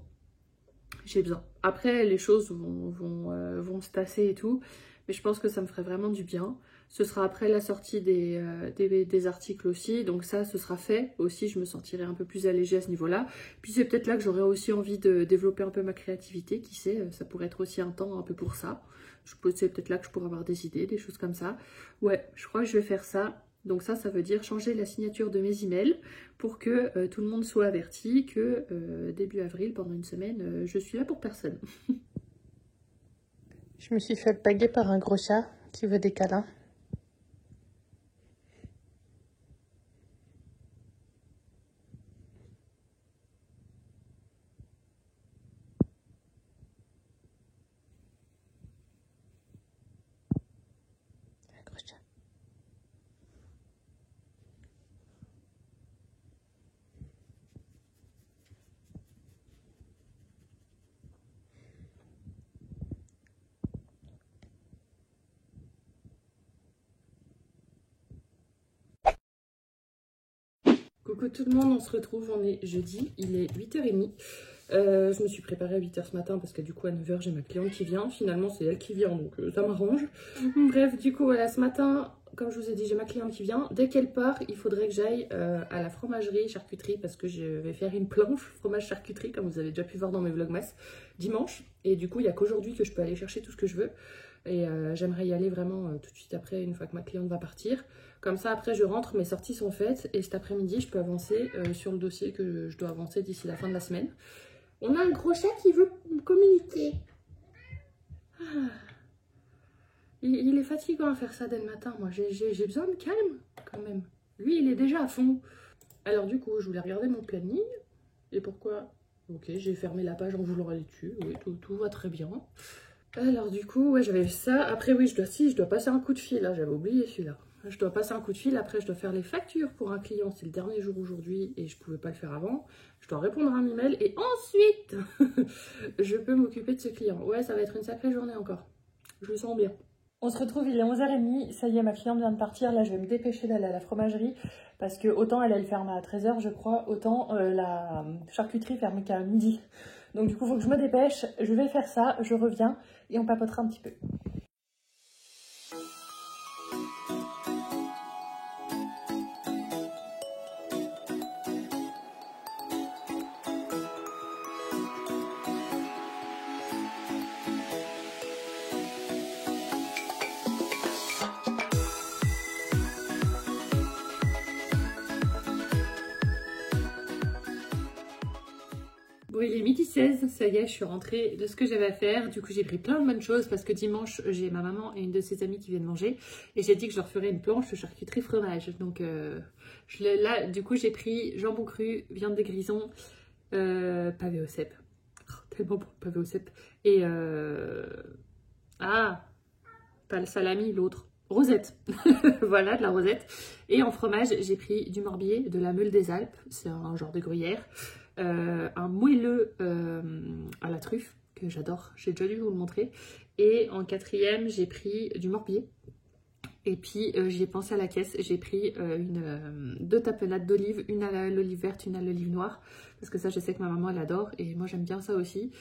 J'ai besoin. Après, les choses vont se tasser et tout. Mais je pense que ça me ferait vraiment du bien. Ce sera après la sortie des articles aussi. Donc ça, ce sera fait aussi. Je me sentirai un peu plus allégée à ce niveau-là. Puis c'est peut-être là que j'aurai aussi envie de développer un peu ma créativité. Qui sait, ça pourrait être aussi un temps un peu pour ça. C'est peut-être là que je pourrais avoir des idées, des choses comme ça. Ouais, je crois que je vais faire ça. Donc ça veut dire changer la signature de mes emails pour que tout le monde soit averti que début avril, pendant une semaine, je suis là pour personne. Je me suis fait alpaguer par un gros chat qui veut des câlins. Un gros chat. Coucou tout le monde, on se retrouve, on est jeudi, il est 8h30. Je me suis préparée à 8h ce matin parce que du coup à 9h j'ai ma cliente qui vient. Finalement c'est elle qui vient donc ça m'arrange. Bref, du coup voilà, ce matin, comme je vous ai dit, j'ai ma cliente qui vient. Dès qu'elle part, il faudrait que j'aille à la fromagerie charcuterie parce que je vais faire une planche fromage charcuterie comme vous avez déjà pu voir dans mes vlogmas dimanche. Et du coup il n'y a qu'aujourd'hui que je peux aller chercher tout ce que je veux. Et j'aimerais y aller vraiment tout de suite après, une fois que ma cliente va partir. Comme ça, après, je rentre, mes sorties sont faites. Et cet après-midi, je peux avancer sur le dossier que je dois avancer d'ici la fin de la semaine. On a un gros chat qui veut communiquer. Ah. Il est fatigant à faire ça dès le matin. Moi, j'ai besoin de calme, quand même. Lui, il est déjà à fond. Alors du coup, je voulais regarder mon planning. Et pourquoi? Ok, j'ai fermé la page en voulant aller dessus. Oui, tout va très bien. Alors du coup, ouais, j'avais ça. Après, oui, je dois passer un coup de fil. Hein, j'avais oublié celui-là. Je dois passer un coup de fil. Après, je dois faire les factures pour un client. C'est le dernier jour aujourd'hui et je pouvais pas le faire avant. Je dois répondre à un email et ensuite, je peux m'occuper de ce client. Ouais, ça va être une sacrée journée encore. Je le sens bien. On se retrouve, il est 11h30. Ça y est, ma cliente vient de partir. Là, je vais me dépêcher d'aller à la fromagerie parce que autant elle ferme à 13h, je crois, autant la charcuterie ferme qu'à midi. Donc du coup, il faut que je me dépêche. Je vais faire ça, je reviens et on papotera un petit peu. Bon, il est midi 16, ça y est, je suis rentrée de ce que j'avais à faire. Du coup, j'ai pris plein de bonnes choses parce que dimanche, j'ai ma maman et une de ses amies qui viennent manger. Et j'ai dit que je leur ferais une planche de charcuterie fromage. Donc là, du coup, j'ai pris jambon cru, viande de grison, pavé au cèpe. Oh, tellement bon, pavé au cèpe. Et ah, pas le salami, l'autre. Rosette. Voilà, de la rosette. Et en fromage, j'ai pris du morbier, de la Meule des Alpes. C'est un genre de gruyère. Un moelleux à la truffe que j'adore, j'ai déjà dû vous le montrer. Et en quatrième, j'ai pris du morbier Et puis j'y ai pensé à la caisse, j'ai pris deux tapenades d'olive, une à l'olive verte, une à l'olive noire, parce que ça je sais que ma maman elle adore et moi j'aime bien ça aussi.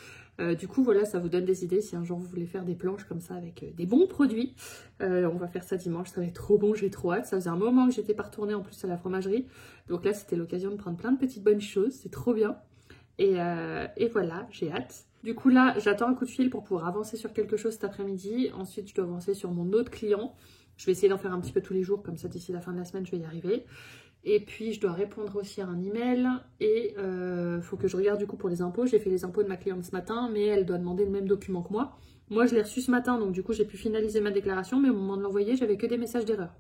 Du coup voilà, ça vous donne des idées si un jour vous voulez faire des planches comme ça avec des bons produits. On va faire ça dimanche, ça va être trop bon, j'ai trop hâte. Ça faisait un moment que j'étais pas retournée en plus à la fromagerie, donc là c'était l'occasion de prendre plein de petites bonnes choses, c'est trop bien. Et voilà, j'ai hâte. Du coup là, j'attends un coup de fil pour pouvoir avancer sur quelque chose cet après-midi. Ensuite, je dois avancer sur mon autre client. Je vais essayer d'en faire un petit peu tous les jours, comme ça d'ici la fin de la semaine, je vais y arriver. Et puis, je dois répondre aussi à un email. Et faut que je regarde du coup pour les impôts. J'ai fait les impôts de ma cliente ce matin, mais elle doit demander le même document que moi. Moi, je l'ai reçu ce matin, donc du coup, j'ai pu finaliser ma déclaration. Mais au moment de l'envoyer, j'avais que des messages d'erreur.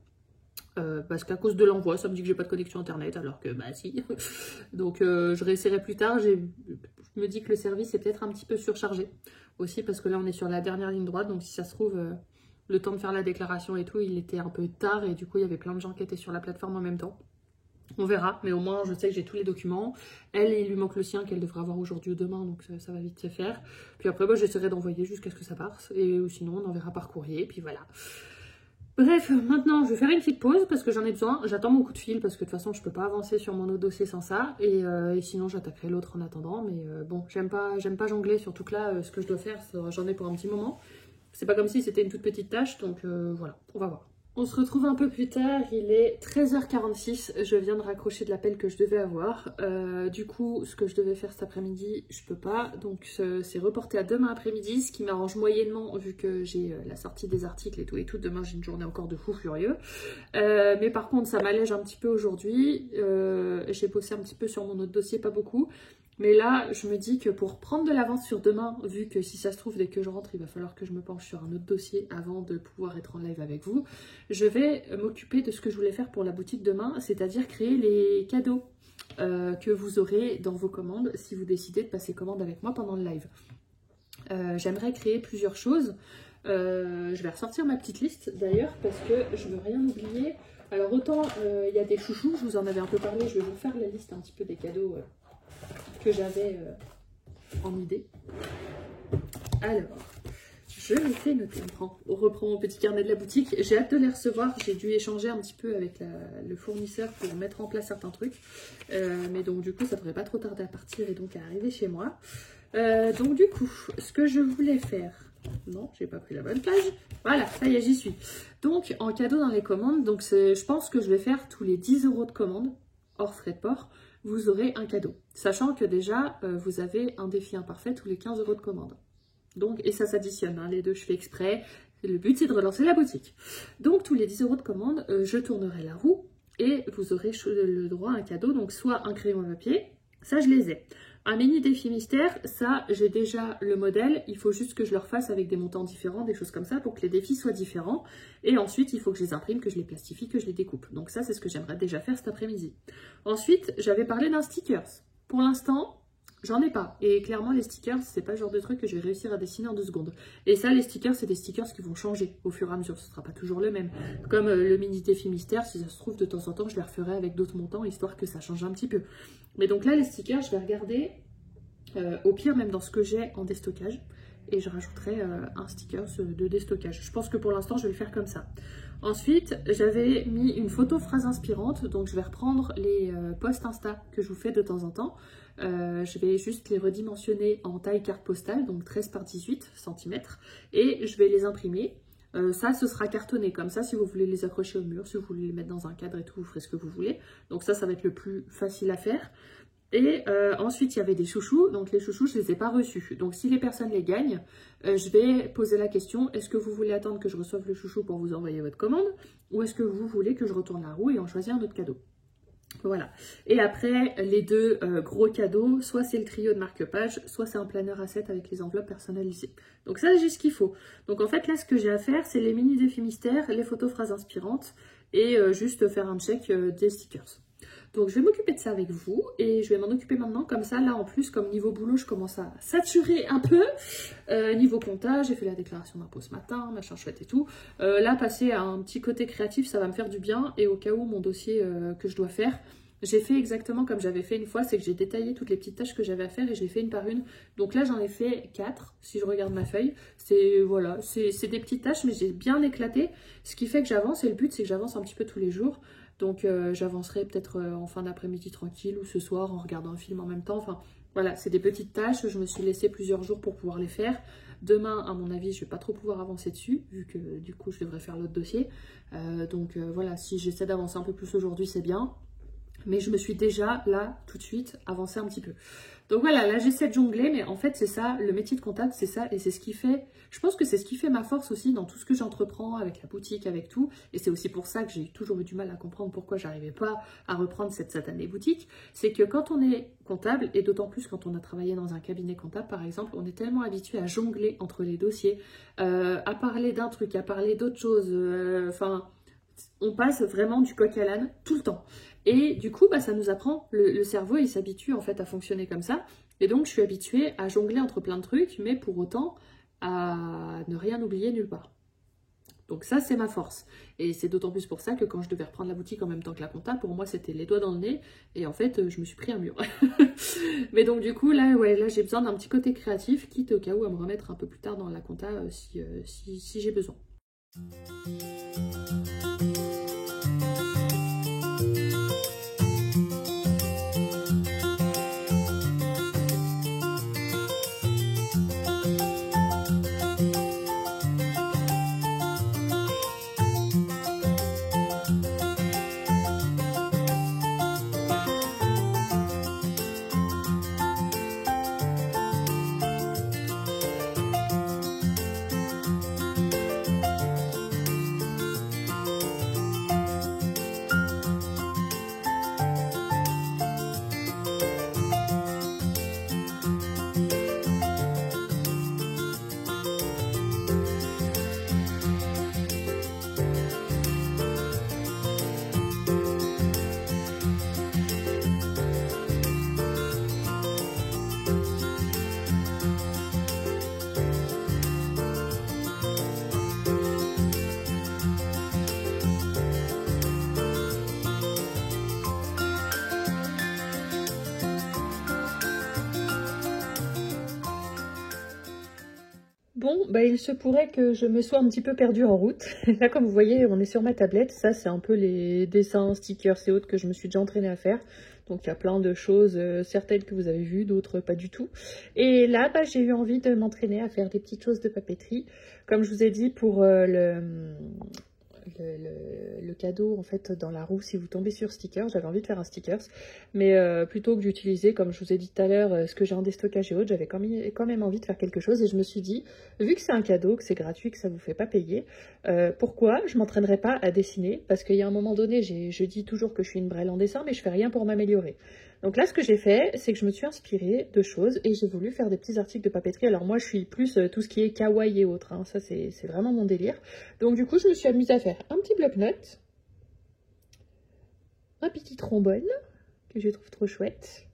Parce qu'à cause de l'envoi, ça me dit que j'ai pas de connexion internet, alors que bah si. Donc je réessayerai plus tard. Je me dis que le service est peut-être un petit peu surchargé aussi, parce que là on est sur la dernière ligne droite, donc si ça se trouve le temps de faire la déclaration et tout, il était un peu tard et du coup il y avait plein de gens qui étaient sur la plateforme en même temps. On verra, mais au moins je sais que j'ai tous les documents. Elle, il lui manque le sien qu'elle devrait avoir aujourd'hui ou demain, donc ça va vite se faire. Puis après bah, j'essaierai d'envoyer jusqu'à ce que ça parte, et sinon on enverra par courrier, et puis voilà. Bref, maintenant je vais faire une petite pause parce que j'en ai besoin. J'attends mon coup de fil parce que de toute façon je peux pas avancer sur mon autre dossier sans ça. Et sinon j'attaquerai l'autre en attendant. Mais bon, j'aime pas jongler, surtout que là, ce que je dois faire, j'en ai pour un petit moment. C'est pas comme si c'était une toute petite tâche, donc voilà, on va voir. On se retrouve un peu plus tard, il est 13h46, je viens de raccrocher de l'appel que je devais avoir. Du coup, ce que je devais faire cet après-midi, je peux pas, donc c'est reporté à demain après-midi, ce qui m'arrange moyennement vu que j'ai la sortie des articles et tout. Demain j'ai une journée encore de fou furieux. Mais par contre, ça m'allège un petit peu aujourd'hui. J'ai bossé un petit peu sur mon autre dossier, pas beaucoup. Mais là, je me dis que pour prendre de l'avance sur demain, vu que si ça se trouve, dès que je rentre, il va falloir que je me penche sur un autre dossier avant de pouvoir être en live avec vous, je vais m'occuper de ce que je voulais faire pour la boutique demain, c'est-à-dire créer les cadeaux que vous aurez dans vos commandes si vous décidez de passer commande avec moi pendant le live. J'aimerais créer plusieurs choses. Je vais ressortir ma petite liste d'ailleurs parce que je ne veux rien oublier. Alors autant il y a des chouchous, je vous en avais un peu parlé, je vais vous faire la liste un petit peu des cadeaux que j'avais en idée. Alors, je les fais noter. On reprend mon petit carnet de la boutique. J'ai hâte de les recevoir. J'ai dû échanger un petit peu avec le fournisseur pour mettre en place certains trucs. Mais donc du coup, ça devrait pas trop tarder à partir et donc à arriver chez moi. Donc du coup, ce que je voulais faire... Non, j'ai pas pris la bonne page. Voilà, ça y est, j'y suis. Donc, en cadeau dans les commandes, donc je pense que je vais faire tous les 10 € de commande, hors frais de port, vous aurez un cadeau. Sachant que déjà, vous avez un défi imparfait tous les 15 € de commande. Donc, et ça s'additionne, hein, les deux, je fais exprès. Le but, c'est de relancer la boutique. Donc, tous les 10 € de commande, je tournerai la roue et vous aurez le droit à un cadeau. Donc, soit un crayon à papier, ça, je les ai. Un mini défi mystère, ça, j'ai déjà le modèle. Il faut juste que je le refasse avec des montants différents, des choses comme ça, pour que les défis soient différents. Et ensuite, il faut que je les imprime, que je les plastifie, que je les découpe. Donc ça, c'est ce que j'aimerais déjà faire cet après-midi. Ensuite, j'avais parlé d'un stickers. Pour l'instant, j'en ai pas. Et clairement, les stickers, c'est pas le genre de truc que je vais réussir à dessiner en 2 secondes. Et ça, les stickers, c'est des stickers qui vont changer au fur et à mesure. Ce sera pas toujours le même. Comme le mini défi mystère, si ça se trouve, de temps en temps, je les referai avec d'autres montants, histoire que ça change un petit peu. Mais donc là, les stickers, je vais regarder, au pire, même dans ce que j'ai en déstockage. Et je rajouterai un sticker de déstockage. Je pense que pour l'instant, je vais le faire comme ça. Ensuite, j'avais mis une photo phrase inspirante. Donc, je vais reprendre les posts Insta que je vous fais de temps en temps. Je vais juste les redimensionner en taille carte postale, donc 13 par 18 cm. Et je vais les imprimer. Ça, ce sera cartonné. Comme ça, si vous voulez les accrocher au mur, si vous voulez les mettre dans un cadre et tout, vous ferez ce que vous voulez. Donc ça va être le plus facile à faire. Et ensuite, il y avait des chouchous. Donc les chouchous, je ne les ai pas reçus. Donc si les personnes les gagnent, je vais poser la question, est-ce que vous voulez attendre que je reçoive le chouchou pour vous envoyer votre commande? Ou est-ce que vous voulez que je retourne la roue et en choisir un autre cadeau? Voilà. Et après, les deux gros cadeaux, soit c'est le trio de marque-page, soit c'est un planeur à 7 avec les enveloppes personnalisées. Donc ça, j'ai ce qu'il faut. Donc en fait, là, ce que j'ai à faire, c'est les mini défis mystères, les photos phrases inspirantes et juste faire un check des stickers. Donc je vais m'occuper de ça avec vous et je vais m'en occuper maintenant. Comme ça, là en plus, comme niveau boulot, je commence à saturer un peu. Niveau comptage, j'ai fait la déclaration d'impôt ce matin, machin chouette et tout. Là, passer à un petit côté créatif, ça va me faire du bien. Et au cas où mon dossier que je dois faire, J'ai fait exactement comme j'avais fait une fois, c'est que j'ai détaillé toutes les petites tâches que j'avais à faire et je les fais une par une. Donc là, j'en ai fait 4, si je regarde ma feuille. C'est voilà, c'est des petites tâches, mais j'ai bien éclaté. Ce qui fait que j'avance, et le but, c'est que j'avance un petit peu tous les jours. Donc j'avancerai peut-être en fin d'après-midi tranquille ou ce soir en regardant un film en même temps. Enfin, voilà, c'est des petites tâches. Je me suis laissé plusieurs jours pour pouvoir les faire. Demain, à mon avis, je ne vais pas trop pouvoir avancer dessus, vu que du coup, je devrais faire l'autre dossier. Voilà, si j'essaie d'avancer un peu plus aujourd'hui, c'est bien. Mais je me suis déjà, là, tout de suite, avancé un petit peu. Donc voilà, là, j'essaie de jongler, mais en fait, c'est ça, le métier de comptable, c'est ça. Et c'est ce qui fait, je pense que c'est ce qui fait ma force aussi dans tout ce que j'entreprends, avec la boutique, avec tout. Et c'est aussi pour ça que j'ai toujours eu du mal à comprendre pourquoi j'arrivais pas à reprendre cette satanée boutique. C'est que quand on est comptable, et d'autant plus quand on a travaillé dans un cabinet comptable, par exemple, on est tellement habitué à jongler entre les dossiers, à parler d'un truc, à parler d'autre chose, enfin... on passe vraiment du coq à l'âne tout le temps. Et du coup, ça nous apprend, le cerveau, il s'habitue en fait à fonctionner comme ça. Et donc, je suis habituée à jongler entre plein de trucs, mais pour autant, à ne rien oublier nulle part. Donc ça, c'est ma force. Et c'est d'autant plus pour ça que quand je devais reprendre la boutique en même temps que la compta, pour moi, c'était les doigts dans le nez. Et en fait, je me suis pris un mur. Mais donc du coup, là, ouais, là j'ai besoin d'un petit côté créatif, quitte au cas où à me remettre un peu plus tard dans la compta si j'ai besoin. Bon, il se pourrait que je me sois un petit peu perdue en route. Là, comme vous voyez, on est sur ma tablette. Ça, c'est un peu les dessins, stickers et autres que je me suis déjà entraînée à faire. Donc, il y a plein de choses, certaines que vous avez vues, d'autres pas du tout. Et là, j'ai eu envie de m'entraîner à faire des petites choses de papeterie. Comme je vous ai dit, pour le cadeau en fait dans la roue, si vous tombez sur stickers, j'avais envie de faire un stickers, mais plutôt que d'utiliser, comme je vous ai dit tout à l'heure, ce que j'ai en déstockage et autres, j'avais quand même envie de faire quelque chose et je me suis dit, vu que c'est un cadeau, que c'est gratuit, que ça vous fait pas payer, pourquoi je m'entraînerais pas à dessiner, parce qu'il y a un moment donné, je dis toujours que je suis une brêle en dessin, mais je fais rien pour m'améliorer. Donc là, ce que j'ai fait, c'est que je me suis inspirée de choses et j'ai voulu faire des petits articles de papeterie. Alors moi, je suis plus tout ce qui est kawaii et autres, hein. Ça c'est vraiment mon délire. Donc du coup, je me suis amusée à faire un petit bloc-notes, un petit trombone, que je trouve trop chouette.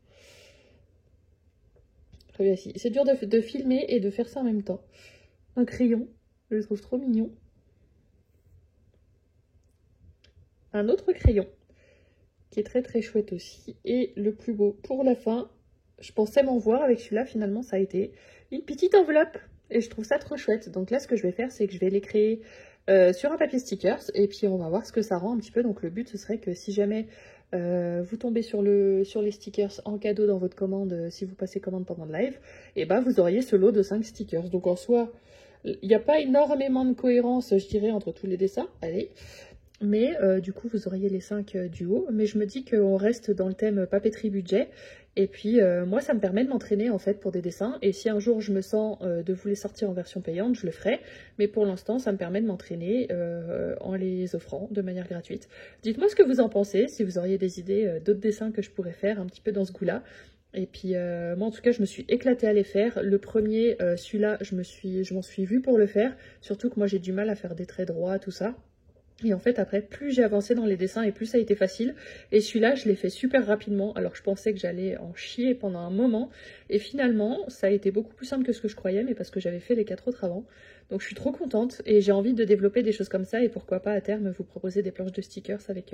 C'est dur de filmer et de faire ça en même temps. Un crayon, je le trouve trop mignon. Un autre crayon, qui est très très chouette aussi. Et le plus beau pour la fin, je pensais m'en voir avec celui-là, finalement ça a été une petite enveloppe. Et je trouve ça trop chouette. Donc là, ce que je vais faire, c'est que je vais les créer sur un papier stickers. Et puis on va voir ce que ça rend un petit peu. Donc le but, ce serait que si jamais vous tombez sur les stickers en cadeau dans votre commande, si vous passez commande pendant le live, et vous auriez ce lot de 5 stickers. Donc en soi, il n'y a pas énormément de cohérence, je dirais, entre tous les dessins. Allez. Mais du coup, vous auriez les 5 du haut. Mais je me dis qu'on reste dans le thème papeterie budget. Et puis, moi, ça me permet de m'entraîner, en fait, pour des dessins. Et si un jour, je me sens de vous les sortir en version payante, je le ferai. Mais pour l'instant, ça me permet de m'entraîner en les offrant de manière gratuite. Dites-moi ce que vous en pensez, si vous auriez des idées d'autres dessins que je pourrais faire un petit peu dans ce goût-là. Et puis, moi, en tout cas, je me suis éclatée à les faire. Le premier, celui-là, je m'en suis vue pour le faire. Surtout que moi, j'ai du mal à faire des traits droits, tout ça. Et en fait, après, plus j'ai avancé dans les dessins et plus ça a été facile. Et celui-là, je l'ai fait super rapidement. Alors, je pensais que j'allais en chier pendant un moment. Et finalement, ça a été beaucoup plus simple que ce que je croyais, mais parce que j'avais fait les 4 autres avant. Donc, je suis trop contente et j'ai envie de développer des choses comme ça. Et pourquoi pas, à terme, vous proposer des planches de stickers avec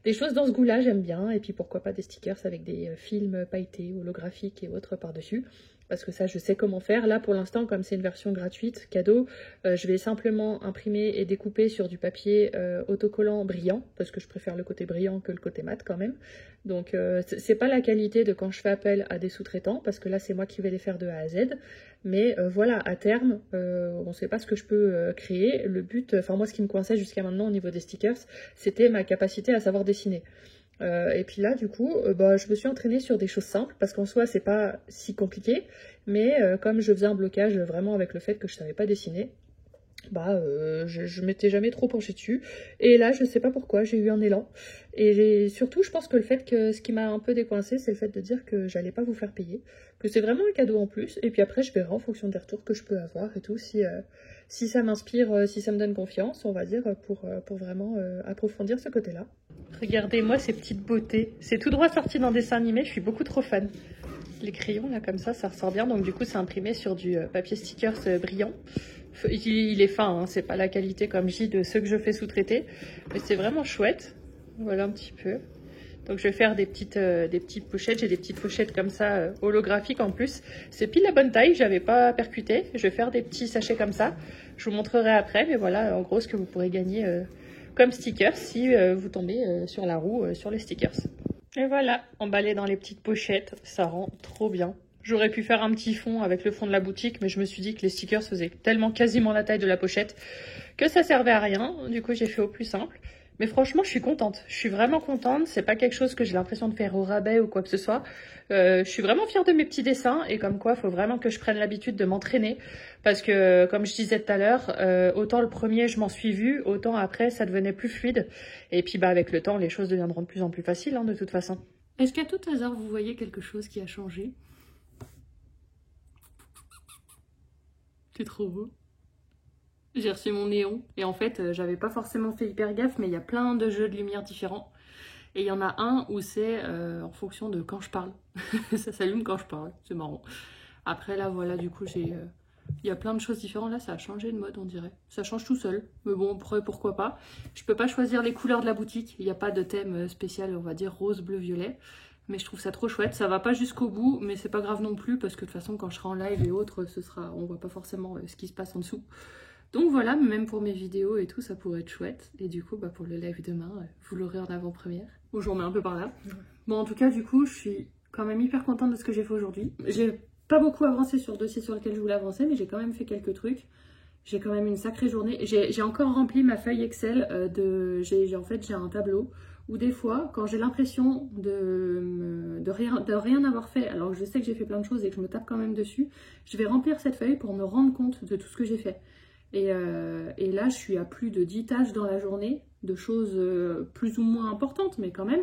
des choses dans ce goût-là, j'aime bien. Et puis, pourquoi pas des stickers avec des films pailletés, holographiques et autres par-dessus. Parce que ça, je sais comment faire. Là, pour l'instant, comme c'est une version gratuite, cadeau, je vais simplement imprimer et découper sur du papier autocollant brillant, parce que je préfère le côté brillant que le côté mat quand même. Donc, c'est pas la qualité de quand je fais appel à des sous-traitants, parce que là, c'est moi qui vais les faire de A à Z. Mais voilà, à terme, on sait pas ce que je peux créer. Le but, enfin moi, ce qui me coinçait jusqu'à maintenant au niveau des stickers, c'était ma capacité à savoir dessiner. Et puis là, du coup, je me suis entraînée sur des choses simples, parce qu'en soi, c'est pas si compliqué, mais comme je faisais un blocage vraiment avec le fait que je savais pas dessiner, je m'étais jamais trop penchée dessus. Et là, je sais pas pourquoi, j'ai eu un élan. Et surtout, je pense que ce qui m'a un peu décoincé, c'est le fait de dire que j'allais pas vous faire payer, que c'est vraiment un cadeau en plus, et puis après, je verrai en fonction des retours que je peux avoir et tout, si ça m'inspire, si ça me donne confiance, on va dire, pour vraiment approfondir ce côté-là. Regardez-moi ces petites beautés. C'est tout droit sorti d'un dessin animé, je suis beaucoup trop fan. Les crayons, là, comme ça ressort bien. Donc, du coup, c'est imprimé sur du papier stickers brillant. Il est fin, hein, c'est pas la qualité, comme je dis, de ceux que je fais sous-traiter. Mais c'est vraiment chouette. Voilà un petit peu. Donc, je vais faire des petites pochettes. J'ai des petites pochettes comme ça, holographiques en plus. C'est pile la bonne taille, j'avais pas percuté. Je vais faire des petits sachets comme ça. Je vous montrerai après, mais voilà, en gros, ce que vous pourrez gagner comme stickers si vous tombez sur la roue sur les stickers. Et voilà, emballé dans les petites pochettes, ça rend trop bien. J'aurais pu faire un petit fond avec le fond de la boutique, mais je me suis dit que les stickers faisaient tellement quasiment la taille de la pochette que ça servait à rien. Du coup, j'ai fait au plus simple. Mais franchement, je suis contente. Je suis vraiment contente. C'est pas quelque chose que j'ai l'impression de faire au rabais ou quoi que ce soit. Je suis vraiment fière de mes petits dessins et comme quoi, il faut vraiment que je prenne l'habitude de m'entraîner. Parce que, comme je disais tout à l'heure, autant le premier, je m'en suis vue, autant après, ça devenait plus fluide. Et puis, avec le temps, les choses deviendront de plus en plus faciles, hein, de toute façon. Est-ce qu'à tout hasard, vous voyez quelque chose qui a changé? C'est trop beau. J'ai reçu mon néon et en fait j'avais pas forcément fait hyper gaffe, mais il y a plein de jeux de lumière différents et il y en a un où c'est en fonction de quand je parle. Ça s'allume quand je parle, c'est marrant. Après là voilà, du coup il y a plein de choses différentes. Là ça a changé de mode, on dirait, ça change tout seul, mais bon après pourquoi pas. Je peux pas choisir les couleurs de la boutique, il n'y a pas de thème spécial, on va dire rose, bleu, violet. Mais je trouve ça trop chouette, ça va pas jusqu'au bout, mais c'est pas grave non plus parce que de toute façon quand je serai en live et autres, on voit pas forcément ce qui se passe en dessous. Donc voilà, même pour mes vidéos et tout, ça pourrait être chouette. Et du coup, pour le live demain, vous l'aurez en avant-première. Ou je remets un peu par là. Bon, en tout cas, du coup, je suis quand même hyper contente de ce que j'ai fait aujourd'hui. J'ai pas beaucoup avancé sur le dossier sur lequel je voulais avancer, mais j'ai quand même fait quelques trucs. J'ai quand même une sacrée journée. J'ai encore rempli ma feuille Excel en fait, j'ai un tableau où des fois, quand j'ai l'impression de rien avoir fait, alors je sais que j'ai fait plein de choses et que je me tape quand même dessus, je vais remplir cette feuille pour me rendre compte de tout ce que j'ai fait. Et là, je suis à plus de 10 tâches dans la journée, de choses plus ou moins importantes, mais quand même.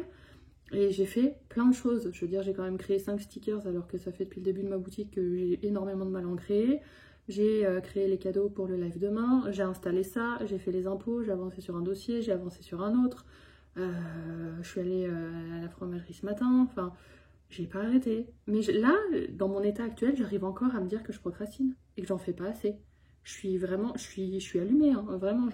Et j'ai fait plein de choses. Je veux dire, j'ai quand même créé 5 stickers, alors que ça fait depuis le début de ma boutique que j'ai énormément de mal à en créer. J'ai créé les cadeaux pour le live demain, j'ai installé ça, j'ai fait les impôts, j'ai avancé sur un dossier, j'ai avancé sur un autre. Je suis allée à la fromagerie ce matin, enfin, j'ai pas arrêté. Mais là, dans mon état actuel, j'arrive encore à me dire que je procrastine et que j'en fais pas assez. Je suis allumée, hein, vraiment,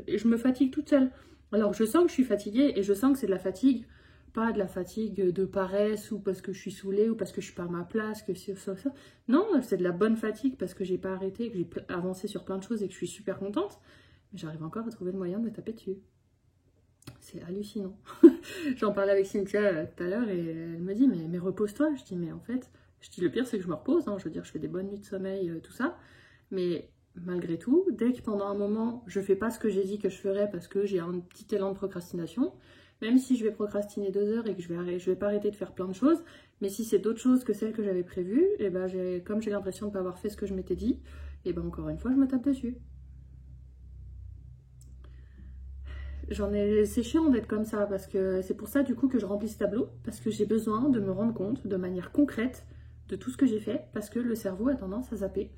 et je me fatigue toute seule. Alors je sens que je suis fatiguée et je sens que c'est de la fatigue, pas de la fatigue de paresse ou parce que je suis saoulée ou parce que je suis pas à ma place, que c'est ça. Non, c'est de la bonne fatigue parce que j'ai pas arrêté, que j'ai avancé sur plein de choses et que je suis super contente. Mais j'arrive encore à trouver le moyen de me taper dessus. C'est hallucinant. J'en parlais avec Cynthia tout à l'heure et elle me dit mais repose-toi. Je dis mais en fait, le pire c'est que je me repose, hein. Je veux dire je fais des bonnes nuits de sommeil, tout ça, mais malgré tout, dès que pendant un moment, je fais pas ce que j'ai dit que je ferais parce que j'ai un petit élan de procrastination, même si je vais procrastiner 2 heures et que je vais pas arrêter de faire plein de choses, mais si c'est d'autres choses que celles que j'avais prévues, et ben comme j'ai l'impression de pas avoir fait ce que je m'étais dit, et ben encore une fois, je me tape dessus. C'est chiant d'être comme ça parce que c'est pour ça du coup que je remplis ce tableau, parce que j'ai besoin de me rendre compte de manière concrète de tout ce que j'ai fait, parce que le cerveau a tendance à zapper.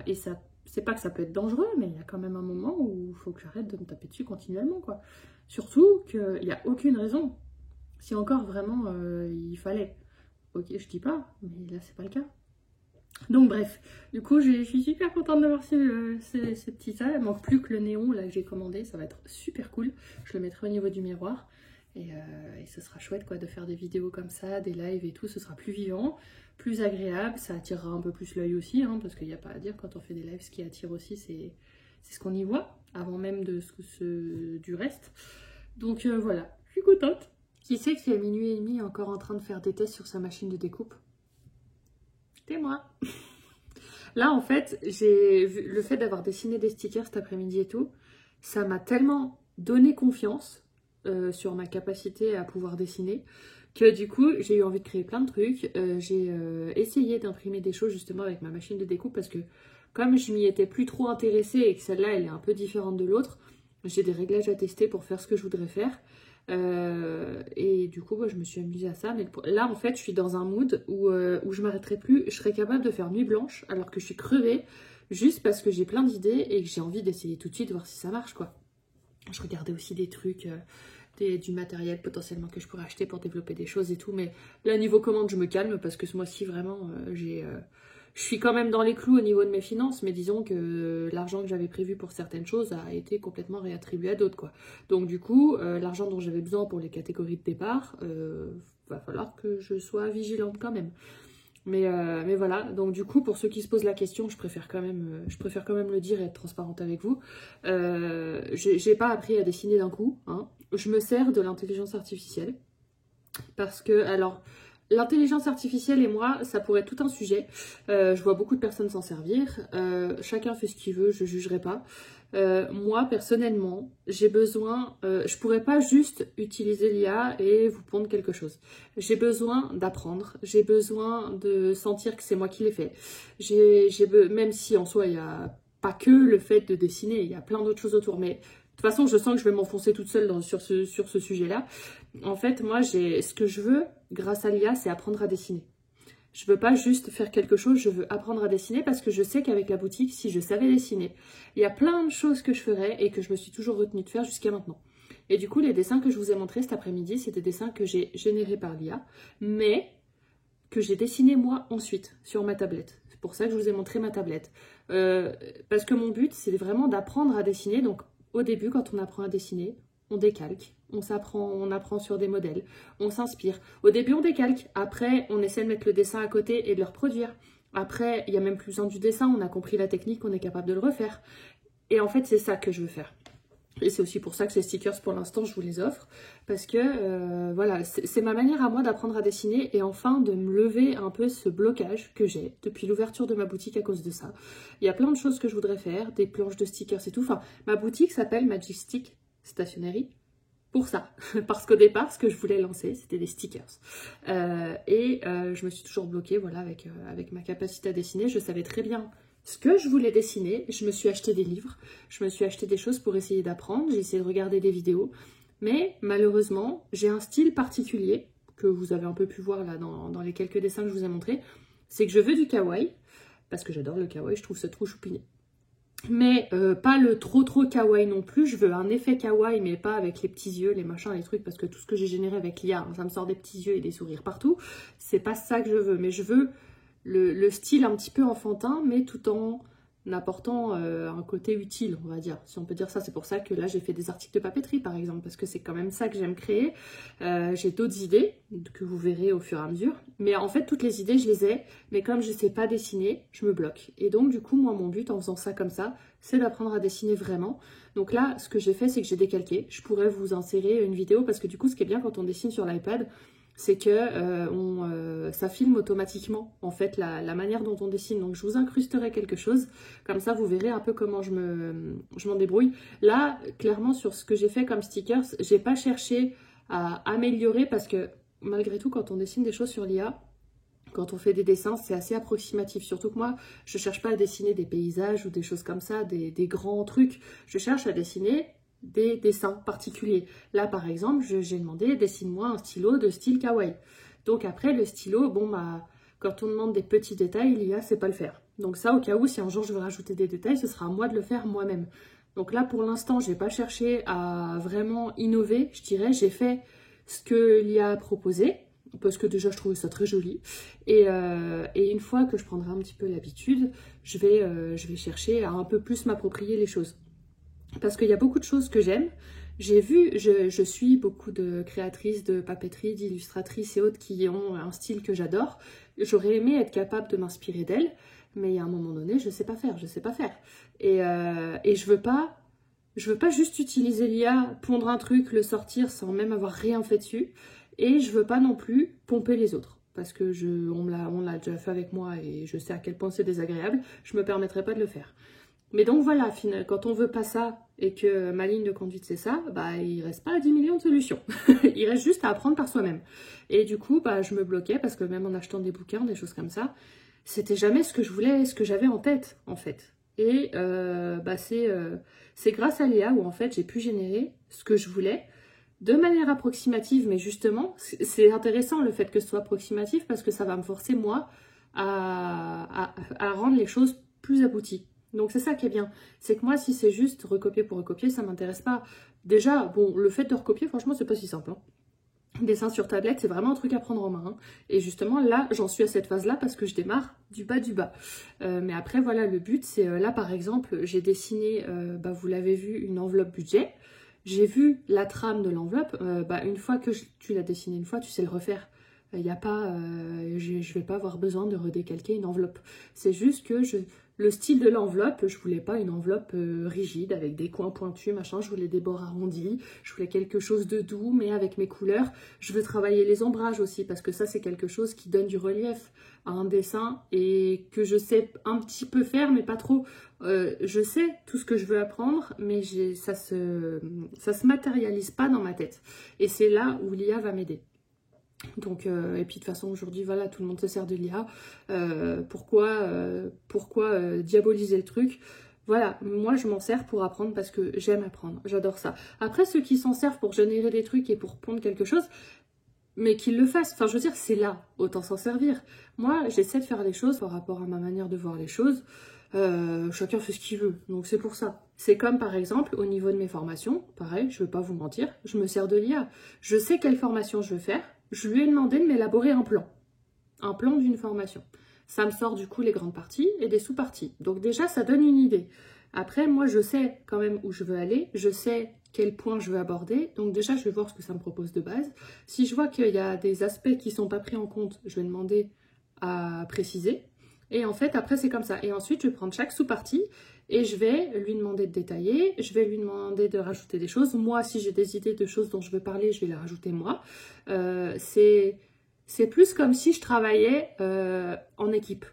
Et ça c'est pas que ça peut être dangereux, mais il y a quand même un moment où il faut que j'arrête de me taper dessus continuellement, quoi. Surtout qu'il n'y a aucune raison. Si encore vraiment il fallait. Ok, je dis pas, mais là c'est pas le cas. Donc bref, du coup je suis super contente d'avoir ces petits tas. Il manque plus que le néon là que j'ai commandé, ça va être super cool. Je le mettrai au niveau du miroir. Et ce sera chouette quoi de faire des vidéos comme ça, des lives et tout, ce sera plus vivant, plus agréable, ça attirera un peu plus l'œil aussi, hein, parce qu'il n'y a pas à dire, quand on fait des lives, ce qui attire aussi c'est ce qu'on y voit, avant même de du reste. Donc voilà, je suis contente. Qui sait que c'est à minuit et demi encore en train de faire des tests sur sa machine de découpe? C'est moi. Là en fait, le fait d'avoir dessiné des stickers cet après-midi et tout, ça m'a tellement donné confiance sur ma capacité à pouvoir dessiner, que du coup j'ai eu envie de créer plein de trucs. J'ai essayé d'imprimer des choses justement avec ma machine de découpe parce que comme je m'y étais plus trop intéressée et que celle-là elle est un peu différente de l'autre, j'ai des réglages à tester pour faire ce que je voudrais faire. Et du coup je me suis amusée à ça, mais là en fait je suis dans un mood où je m'arrêterai plus, je serais capable de faire nuit blanche alors que je suis crevée juste parce que j'ai plein d'idées et que j'ai envie d'essayer tout de suite voir si ça marche quoi. Je regardais aussi des trucs, du matériel potentiellement que je pourrais acheter pour développer des choses et tout. Mais là, niveau commande, je me calme parce que ce mois-ci, vraiment, je suis quand même dans les clous au niveau de mes finances. Mais disons que l'argent que j'avais prévu pour certaines choses a été complètement réattribué à d'autres, quoi. Donc du coup, l'argent dont j'avais besoin pour les catégories de départ, va falloir que je sois vigilante quand même. Mais voilà, donc du coup, pour ceux qui se posent la question, je préfère quand même le dire et être transparente avec vous. J'ai pas appris à dessiner d'un coup, hein. Je me sers de l'intelligence artificielle. Parce que, alors, l'intelligence artificielle et moi, ça pourrait être tout un sujet. Je vois beaucoup de personnes s'en servir. Chacun fait ce qu'il veut, je jugerai pas. Moi, personnellement, j'ai besoin... je pourrais pas juste utiliser l'IA et vous pondre quelque chose. J'ai besoin d'apprendre. J'ai besoin de sentir que c'est moi qui l'ai fait. Même si en soi, il n'y a pas que le fait de dessiner, il y a plein d'autres choses autour. Mais de toute façon, je sens que je vais m'enfoncer toute seule sur ce sujet-là. En fait, moi, ce que je veux, grâce à l'IA, c'est apprendre à dessiner. Je veux pas juste faire quelque chose, je veux apprendre à dessiner parce que je sais qu'avec la boutique, si je savais dessiner, il y a plein de choses que je ferais et que je me suis toujours retenue de faire jusqu'à maintenant. Et du coup, les dessins que je vous ai montrés cet après-midi, c'est des dessins que j'ai générés par l'IA, mais que j'ai dessinés moi ensuite sur ma tablette. C'est pour ça que je vous ai montré ma tablette. Parce que mon but, c'est vraiment d'apprendre à dessiner. Donc, au début, quand on apprend à dessiner, on décalque, on apprend sur des modèles, on s'inspire. Au début, on décalque. Après, on essaie de mettre le dessin à côté et de le reproduire. Après, il n'y a même plus besoin du dessin. On a compris la technique, on est capable de le refaire. Et en fait, c'est ça que je veux faire. Et c'est aussi pour ça que ces stickers, pour l'instant, je vous les offre. Parce que, voilà, c'est ma manière à moi d'apprendre à dessiner et enfin de me lever un peu ce blocage que j'ai depuis l'ouverture de ma boutique à cause de ça. Il y a plein de choses que je voudrais faire, des planches de stickers et tout. Enfin, ma boutique s'appelle Magic Stick Stationery pour ça. Parce qu'au départ, ce que je voulais lancer, c'était des stickers. Je me suis toujours bloquée, voilà, avec ma capacité à dessiner. Je savais très bien ce que je voulais dessiner. Je me suis acheté des livres, je me suis acheté des choses pour essayer d'apprendre, j'ai essayé de regarder des vidéos, mais malheureusement, j'ai un style particulier, que vous avez un peu pu voir là dans les quelques dessins que je vous ai montrés, c'est que je veux du kawaii, parce que j'adore le kawaii, je trouve ça trop choupiné. Mais pas le trop kawaii non plus, je veux un effet kawaii, mais pas avec les petits yeux, les machins, les trucs, parce que tout ce que j'ai généré avec l'IA, ça me sort des petits yeux et des sourires partout, c'est pas ça que je veux, mais je veux le style un petit peu enfantin, mais tout en apportant un côté utile, on va dire, si on peut dire ça. C'est pour ça que là, j'ai fait des articles de papeterie, par exemple, parce que c'est quand même ça que j'aime créer. J'ai d'autres idées que vous verrez au fur et à mesure. Mais en fait, toutes les idées, je les ai, mais comme je ne sais pas dessiner, je me bloque. Et donc, du coup, moi, mon but en faisant ça comme ça, c'est d'apprendre à dessiner vraiment. Donc là, ce que j'ai fait, c'est que j'ai décalqué. Je pourrais vous insérer une vidéo, parce que du coup, ce qui est bien quand on dessine sur l'iPad, c'est que ça filme automatiquement en fait la manière dont on dessine. Donc je vous incrusterai quelque chose, comme ça vous verrez un peu comment je m'en débrouille. Là, clairement sur ce que j'ai fait comme stickers, j'ai pas cherché à améliorer parce que malgré tout quand on dessine des choses sur l'IA, quand on fait des dessins, c'est assez approximatif. Surtout que moi, je cherche pas à dessiner des paysages ou des choses comme ça, des grands trucs. Je cherche à dessiner des dessins particuliers. Là, par exemple, j'ai demandé, dessine-moi un stylo de style kawaii. Donc après, le stylo, bon, bah, quand on demande des petits détails, l'IA sait pas le faire. Donc ça, au cas où, si un jour je veux rajouter des détails, ce sera à moi de le faire moi-même. Donc là, pour l'instant, je n'ai pas cherché à vraiment innover, je dirais. J'ai fait ce que l'IA a proposé, parce que déjà, je trouvais ça très joli. Et une fois que je prendrai un petit peu l'habitude, je vais chercher à un peu plus m'approprier les choses. Parce qu'il y a beaucoup de choses que j'aime. J'ai vu, je suis beaucoup de créatrices de papeterie, d'illustratrices et autres qui ont un style que j'adore. J'aurais aimé être capable de m'inspirer d'elles, mais à un moment donné, je sais pas faire. Et je veux pas juste utiliser l'IA, pondre un truc, le sortir sans même avoir rien fait dessus. Et je veux pas non plus pomper les autres. Parce que on l'a déjà fait avec moi et je sais à quel point c'est désagréable. Je me permettrai pas de le faire. Mais donc voilà, quand on veut pas ça et que ma ligne de conduite c'est ça, bah il reste pas 10 millions de solutions. Il reste juste à apprendre par soi-même. Et du coup, bah je me bloquais parce que même en achetant des bouquins, des choses comme ça, c'était jamais ce que je voulais, ce que j'avais en tête en fait. Et c'est grâce à l'IA où en fait j'ai pu générer ce que je voulais de manière approximative, mais justement, c'est intéressant le fait que ce soit approximatif parce que ça va me forcer moi à rendre les choses plus abouties. Donc c'est ça qui est bien, c'est que moi si c'est juste recopier pour recopier, ça m'intéresse pas. Déjà, bon, le fait de recopier, franchement c'est pas si simple. Dessin sur tablette, c'est vraiment un truc à prendre en main. Et justement là, j'en suis à cette phase-là parce que je démarre du bas du bas. Mais après voilà, le but c'est, là par exemple, j'ai dessiné, vous l'avez vu, une enveloppe budget. J'ai vu la trame de l'enveloppe, une fois que tu l'as dessinée une fois, tu sais le refaire. Il n'y a pas, je vais pas avoir besoin de redécalquer une enveloppe. C'est juste que le style de l'enveloppe, je voulais pas une enveloppe rigide avec des coins pointus, machin. Je voulais des bords arrondis. Je voulais quelque chose de doux, mais avec mes couleurs. Je veux travailler les ombrages aussi parce que ça, c'est quelque chose qui donne du relief à un dessin et que je sais un petit peu faire, mais pas trop. Je sais tout ce que je veux apprendre, mais ça se matérialise pas dans ma tête. Et c'est là où l'IA va m'aider. Donc, et puis de toute façon aujourd'hui voilà, tout le monde se sert de l'IA. Pourquoi diaboliser le truc? Voilà, moi je m'en sers pour apprendre parce que j'aime apprendre, j'adore ça. Après ceux qui s'en servent pour générer des trucs et pour pondre quelque chose, mais qu'ils le fassent, enfin je veux dire c'est là, autant s'en servir. Moi j'essaie de faire les choses par rapport à ma manière de voir les choses. Chacun fait ce qu'il veut, donc c'est pour ça. C'est comme par exemple au niveau de mes formations, pareil, je ne vais pas vous mentir, je me sers de l'IA. Je sais quelle formation je veux faire, je lui ai demandé de m'élaborer un plan d'une formation. Ça me sort du coup les grandes parties et des sous-parties. Donc déjà ça donne une idée. Après moi je sais quand même où je veux aller, je sais quel point je veux aborder, donc déjà je vais voir ce que ça me propose de base. Si je vois qu'il y a des aspects qui ne sont pas pris en compte, je vais demander à préciser. Et en fait, après, c'est comme ça. Et ensuite, je vais prendre chaque sous-partie et je vais lui demander de détailler. Je vais lui demander de rajouter des choses. Moi, si j'ai des idées de choses dont je veux parler, je vais les rajouter moi. C'est plus comme si je travaillais en équipe,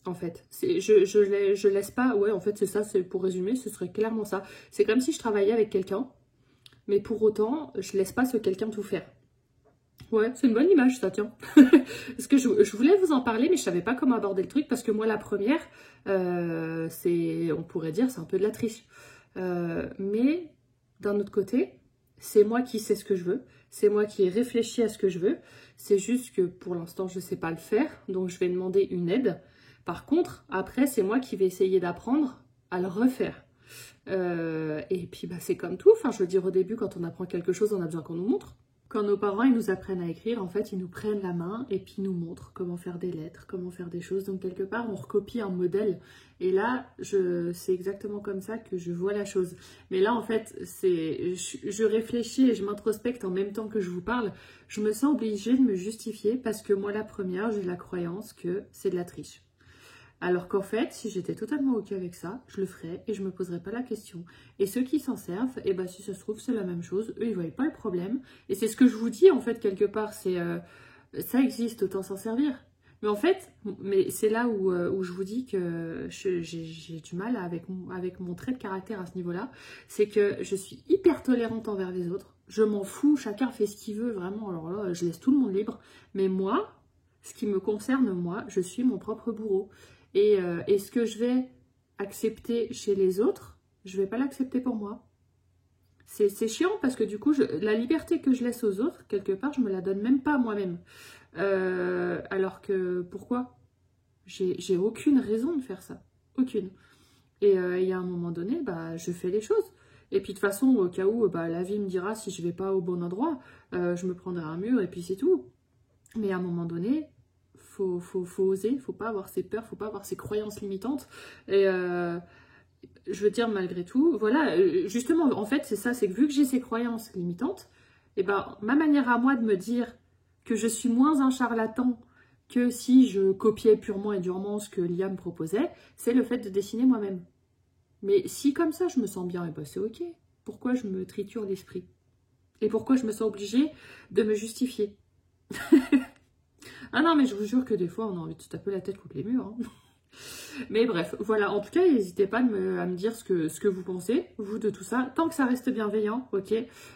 en fait. Je laisse pas... Ouais, en fait, c'est ça. Pour résumer, ce serait clairement ça. C'est comme si je travaillais avec quelqu'un. Mais pour autant, je laisse pas ce quelqu'un tout faire. Ouais, c'est une bonne image ça, tiens. Parce que je voulais vous en parler, mais je savais pas comment aborder le truc, parce que moi, la première, on pourrait dire, c'est un peu de la triche. Mais d'un autre côté, c'est moi qui sais ce que je veux, c'est moi qui ai réfléchi à ce que je veux, c'est juste que pour l'instant, je sais pas le faire, donc je vais demander une aide. Par contre, après, c'est moi qui vais essayer d'apprendre à le refaire. Et puis, c'est comme tout, enfin, je veux dire, au début, quand on apprend quelque chose, on a besoin qu'on nous montre. Quand nos parents ils nous apprennent à écrire, en fait, ils nous prennent la main et puis ils nous montrent comment faire des lettres, comment faire des choses. Donc, quelque part, on recopie un modèle. Et là, c'est exactement comme ça que je vois la chose. Mais là, en fait, je réfléchis et je m'introspecte en même temps que je vous parle. Je me sens obligée de me justifier parce que moi, la première, j'ai la croyance que c'est de la triche. Alors qu'en fait, si j'étais totalement ok avec ça, je le ferais et je me poserais pas la question. Et ceux qui s'en servent, si ça se trouve, c'est la même chose. Eux, ils voient pas le problème. Et c'est ce que je vous dis, en fait, quelque part, c'est ça existe, autant s'en servir. Mais en fait, c'est là où je vous dis que j'ai du mal avec mon trait de caractère à ce niveau-là. C'est que je suis hyper tolérante envers les autres. Je m'en fous, chacun fait ce qu'il veut, vraiment. Alors là, je laisse tout le monde libre. Mais moi, ce qui me concerne, moi, je suis mon propre bourreau. Et ce que je vais accepter chez les autres, je ne vais pas l'accepter pour moi. C'est chiant parce que du coup, la liberté que je laisse aux autres, quelque part, je ne me la donne même pas à moi-même. Alors que, pourquoi? J'ai aucune raison de faire ça. Aucune. Et il y a un moment donné, bah, je fais les choses. Et puis de toute façon, au cas où bah, la vie me dira si je vais pas au bon endroit, je me prendrai un mur et puis c'est tout. Mais à un moment donné, faut oser, faut pas avoir ses peurs, faut pas avoir ses croyances limitantes. Et je veux dire, malgré tout, voilà, justement, en fait, c'est ça, c'est que vu que j'ai ces croyances limitantes, et ben, ma manière à moi de me dire que je suis moins un charlatan que si je copiais purement et durement ce que l'IA me proposait, c'est le fait de dessiner moi-même. Mais si comme ça je me sens bien, et ben c'est ok. Pourquoi je me triture l'esprit? Et pourquoi je me sens obligée de me justifier? Ah non, mais je vous jure que des fois on a envie de se taper la tête contre les murs. Hein. Mais bref, voilà, en tout cas, n'hésitez pas à me dire ce que vous pensez, vous, de tout ça. Tant que ça reste bienveillant, ok.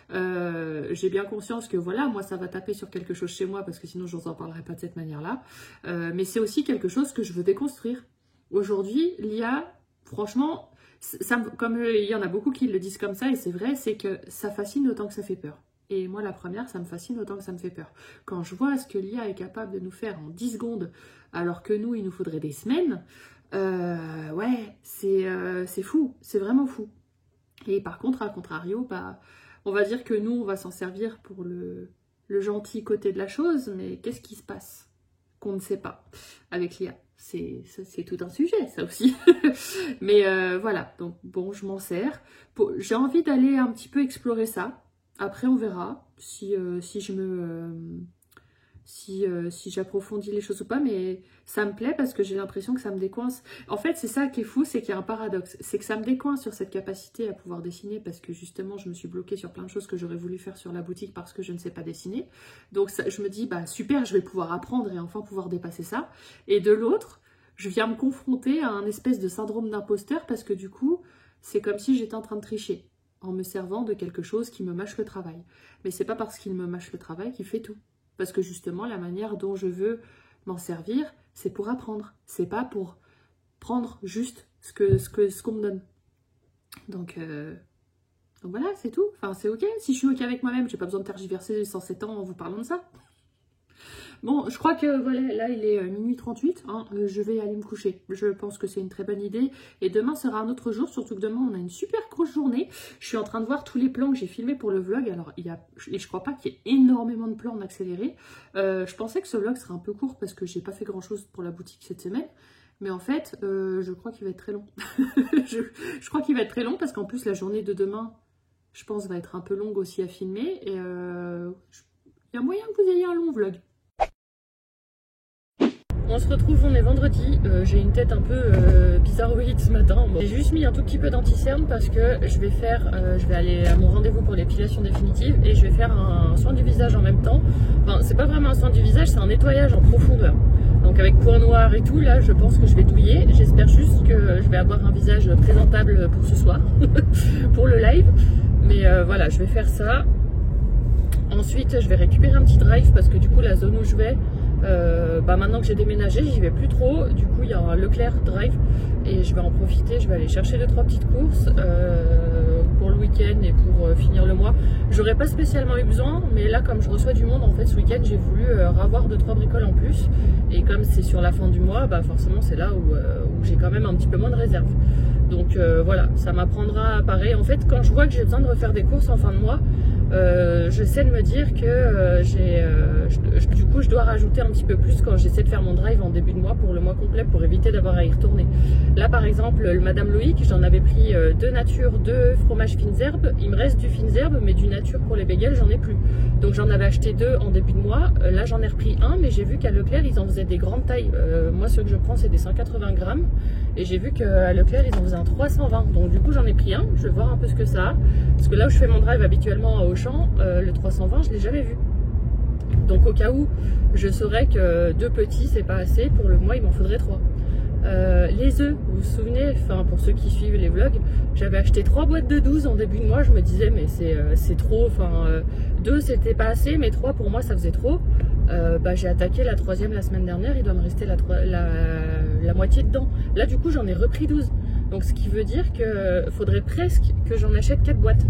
J'ai bien conscience que, voilà, moi, ça va taper sur quelque chose chez moi, parce que sinon, je ne vous en parlerai pas de cette manière-là. Mais c'est aussi quelque chose que je veux déconstruire. Aujourd'hui, l'IA, franchement, comme il y en a beaucoup qui le disent comme ça, et c'est vrai, c'est que ça fascine autant que ça fait peur. Et moi, la première, ça me fascine autant que ça me fait peur. Quand je vois ce que l'IA est capable de nous faire en 10 secondes, alors que nous, il nous faudrait des semaines, ouais, c'est fou, c'est vraiment fou. Et par contre, à contrario, bah, on va dire que nous, on va s'en servir pour le gentil côté de la chose, mais qu'est-ce qui se passe qu'on ne sait pas avec l'IA? C'est tout un sujet, ça aussi. Mais voilà, donc bon, je m'en sers. J'ai envie d'aller un petit peu explorer ça. Après, on verra si j'approfondis les choses ou pas, mais ça me plaît parce que j'ai l'impression que ça me décoince. En fait, c'est ça qui est fou, c'est qu'il y a un paradoxe. C'est que ça me décoince sur cette capacité à pouvoir dessiner parce que justement, je me suis bloquée sur plein de choses que j'aurais voulu faire sur la boutique parce que je ne sais pas dessiner. Donc, ça, je me dis, bah super, je vais pouvoir apprendre et enfin pouvoir dépasser ça. Et de l'autre, je viens me confronter à un espèce de syndrome d'imposteur parce que du coup, c'est comme si j'étais en train de tricher en me servant de quelque chose qui me mâche le travail. Mais c'est pas parce qu'il me mâche le travail qu'il fait tout. Parce que justement, la manière dont je veux m'en servir, c'est pour apprendre. C'est pas pour prendre juste ce qu'on me donne. Donc voilà, c'est tout. Enfin, c'est ok. Si je suis ok avec moi-même, j'ai pas besoin de tergiverser 107 ans en vous parlant de ça. Bon, je crois que voilà, là il est minuit 38, hein, je vais aller me coucher. Je pense que c'est une très bonne idée. Et demain sera un autre jour, surtout que demain on a une super grosse journée. Je suis en train de voir tous les plans que j'ai filmés pour le vlog. Alors, je crois pas qu'il y ait énormément de plans en accéléré. Je pensais que ce vlog serait un peu court parce que j'ai pas fait grand chose pour la boutique cette semaine. Mais en fait, je crois qu'il va être très long. je crois qu'il va être très long parce qu'en plus la journée de demain, je pense, va être un peu longue aussi à filmer. Et il y a moyen que vous ayez un long vlog. On se retrouve, on est vendredi, j'ai une tête un peu bizarroïde ce matin. Bon. J'ai juste mis un tout petit peu d'anti-cerne parce que je vais aller à mon rendez-vous pour l'épilation définitive et je vais faire un soin du visage en même temps. Enfin, c'est pas vraiment un soin du visage, c'est un nettoyage en profondeur. Donc avec point noir et tout, là je pense que je vais douiller. J'espère juste que je vais avoir un visage présentable pour ce soir, pour le live. Mais voilà, je vais faire ça. Ensuite, je vais récupérer un petit drive parce que du coup, la zone où je vais, maintenant que j'ai déménagé, j'y vais plus trop. Du coup, il y a un Leclerc Drive et je vais en profiter. Je vais aller chercher 2-3 petites courses pour le week-end et pour finir le mois. J'aurais pas spécialement eu besoin, mais là, comme je reçois du monde, en fait, ce week-end, j'ai voulu avoir 2-3 bricoles en plus. Et comme c'est sur la fin du mois, bah forcément, c'est là où j'ai quand même un petit peu moins de réserve. Donc voilà, ça m'apprendra pareil. En fait, quand je vois que j'ai besoin de refaire des courses en fin de mois, j'essaie de me dire que du coup je dois rajouter un petit peu plus quand j'essaie de faire mon drive en début de mois pour le mois complet pour éviter d'avoir à y retourner. Là par exemple, le Madame Loïc, j'en avais pris 2 nature, 2 fromages fines herbes. Il me reste du fines herbes, mais du nature pour les bagels j'en ai plus. Donc j'en avais acheté 2 en début de mois. Là j'en ai repris 1, mais j'ai vu qu'à Leclerc ils en faisaient des grandes tailles. Moi ceux que je prends c'est des 180 grammes et j'ai vu qu'à Leclerc ils en faisaient un 320. Donc du coup j'en ai pris un, je vais voir un peu ce que ça a. Parce que là où je fais mon drive habituellement à Auchan, le 320 je l'ai jamais vu. Donc au cas où je saurais que 2 petits c'est pas assez, pour le mois il m'en faudrait 3. Les œufs, vous vous souvenez, enfin pour ceux qui suivent les vlogs, j'avais acheté 3 boîtes de 12 en début de mois, je me disais mais c'est trop, enfin 2 c'était pas assez mais 3 pour moi ça faisait trop. J'ai attaqué la 3e la semaine dernière, il doit me rester la moitié dedans. Là du coup j'en ai repris 12. Donc ce qui veut dire qu'il faudrait presque que j'en achète 4 boîtes.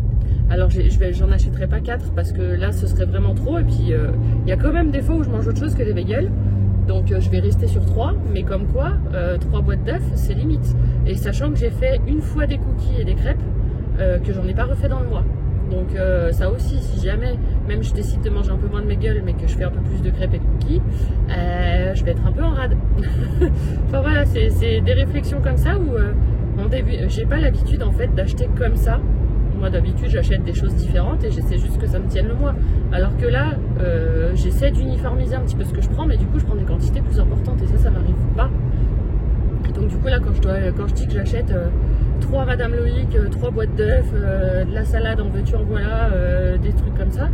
Alors j'en achèterai pas 4 parce que là ce serait vraiment trop. Et puis il y a quand même des fois où je mange autre chose que des bagels. Donc je vais rester sur 3, mais comme quoi 3 boîtes d'œufs c'est limite. Et sachant que j'ai fait une fois des cookies et des crêpes, que j'en ai pas refait dans le mois. Donc ça aussi, si jamais même je décide de manger un peu moins de mes gueules mais que je fais un peu plus de crêpes et de cookies, je vais être un peu en rade. Enfin voilà, c'est des réflexions comme ça où en début, j'ai pas l'habitude en fait d'acheter comme ça. Moi d'habitude j'achète des choses différentes et j'essaie juste que ça me tienne le mois. Alors que là j'essaie d'uniformiser un petit peu ce que je prends, mais du coup je prends des quantités plus importantes et ça m'arrive pas. Donc du coup là quand je dis que j'achète 3 Madame Loïc, 3 boîtes d'œufs, de la salade en veux-tu en voilà, des trucs comme ça,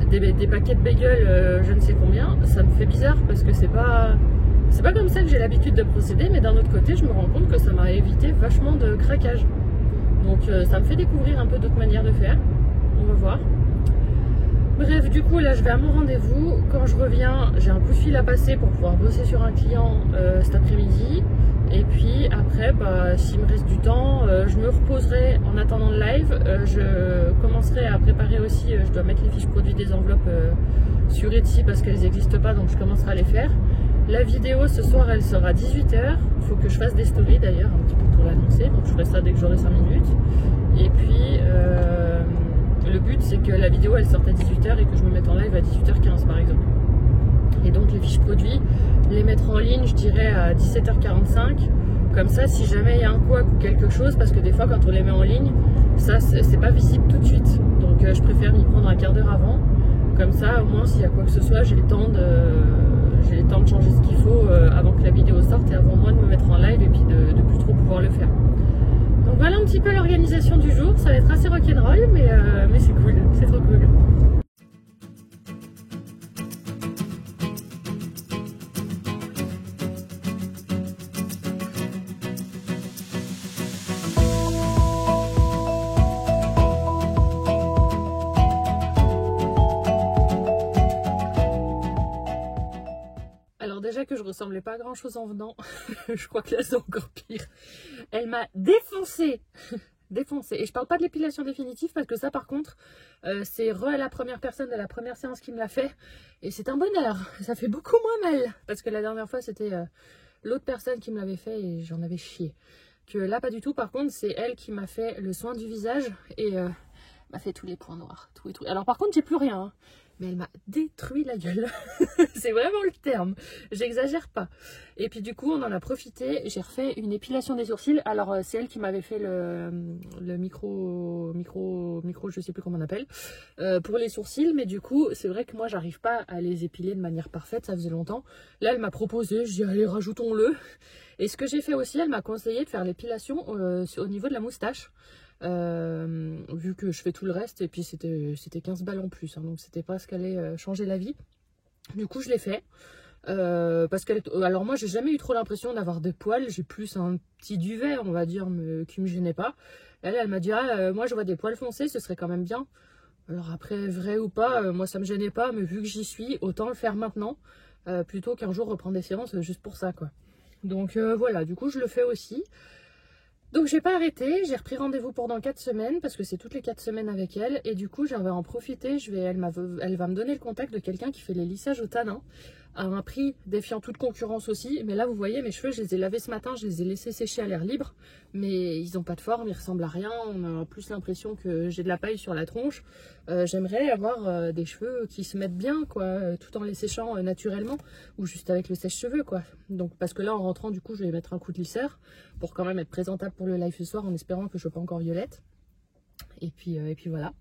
des paquets de bagels, je ne sais combien, ça me fait bizarre parce que c'est pas comme ça que j'ai l'habitude de procéder, mais d'un autre côté je me rends compte que ça m'a évité vachement de craquage. Donc ça me fait découvrir un peu d'autres manières de faire, on va voir. Bref, du coup là je vais à mon rendez-vous. Quand je reviens, j'ai un coup de fil à passer pour pouvoir bosser sur un client cet après-midi. Et puis après, s'il me reste du temps, je me reposerai en attendant le live. Je commencerai à préparer aussi, je dois mettre les fiches produits des enveloppes sur Etsy parce qu'elles n'existent pas, donc je commencerai à les faire. La vidéo ce soir elle sera à 18 h. Il faut que je fasse des stories d'ailleurs, un petit peu pour l'annoncer, donc je ferai ça dès que j'aurai 5 minutes. Et puis le but c'est que la vidéo elle sorte à 18 h et que je me mette en live à 18 h 15 par exemple. Et donc les fiches produits, les mettre en ligne je dirais à 17 h 45. Comme ça si jamais il y a un couac ou quelque chose, parce que des fois quand on les met en ligne, ça c'est pas visible tout de suite. Donc je préfère m'y prendre un quart d'heure avant. Comme ça au moins s'il y a quoi que ce soit, j'ai le temps de changer ce qu'il faut avant que la vidéo sorte et avant moi de me mettre en live et puis de plus trop pouvoir le faire. Donc voilà un petit peu l'organisation du jour. Ça va être assez rock'n'roll, mais c'est cool, c'est trop cool. Déjà que je ressemblais pas à grand chose en venant, je crois que là c'est encore pire. Elle m'a défoncé. Défoncé. Et je parle pas de l'épilation définitive parce que ça par contre c'est la première personne de la première séance qui me l'a fait et c'est un bonheur. Ça fait beaucoup moins mal parce que la dernière fois c'était l'autre personne qui me l'avait fait et j'en avais chié. Que là pas du tout. Par contre c'est elle qui m'a fait le soin du visage et m'a fait tous les points noirs, tout et tout. Alors par contre j'ai plus rien. Hein. Mais elle m'a détruit la gueule. C'est vraiment le terme. J'exagère pas. Et puis du coup, on en a profité. J'ai refait une épilation des sourcils. Alors, c'est elle qui m'avait fait le micro, je sais plus comment on appelle, pour les sourcils. Mais du coup, c'est vrai que moi, j'arrive pas à les épiler de manière parfaite. Ça faisait longtemps. Là, elle m'a proposé. Je dis, allez, rajoutons-le. Et ce que j'ai fait aussi, elle m'a conseillé de faire l'épilation au niveau de la moustache. Vu que je fais tout le reste et puis c'était 15 balles en plus hein, donc c'était pas ce qu'allait changer la vie. Du coup je l'ai fait parce qu'elle, alors moi j'ai jamais eu trop l'impression d'avoir des poils, j'ai plus un petit duvet on va dire qui me gênait pas. Elle m'a dit moi je vois des poils foncés, ce serait quand même bien. Alors après vrai ou pas, moi ça me gênait pas, mais vu que j'y suis autant le faire maintenant plutôt qu'un jour reprendre des séances juste pour ça quoi. Donc voilà, du coup je le fais aussi. Donc j'ai pas arrêté, j'ai repris rendez-vous pour dans 4 semaines parce que c'est toutes les 4 semaines avec elle et du coup j'avais en profiter, elle va me donner le contact de quelqu'un qui fait les lissages au tanin à un prix défiant toute concurrence aussi. Mais là vous voyez mes cheveux je les ai lavés ce matin, je les ai laissés sécher à l'air libre mais ils ont pas de forme, ils ressemblent à rien, on a plus l'impression que j'ai de la paille sur la tronche. J'aimerais avoir des cheveux qui se mettent bien quoi, tout en les séchant naturellement ou juste avec le sèche-cheveux quoi. Donc parce que là en rentrant du coup je vais mettre un coup de lisseur pour quand même être présentable pour le live ce soir en espérant que je sois pas encore violette. Et puis voilà.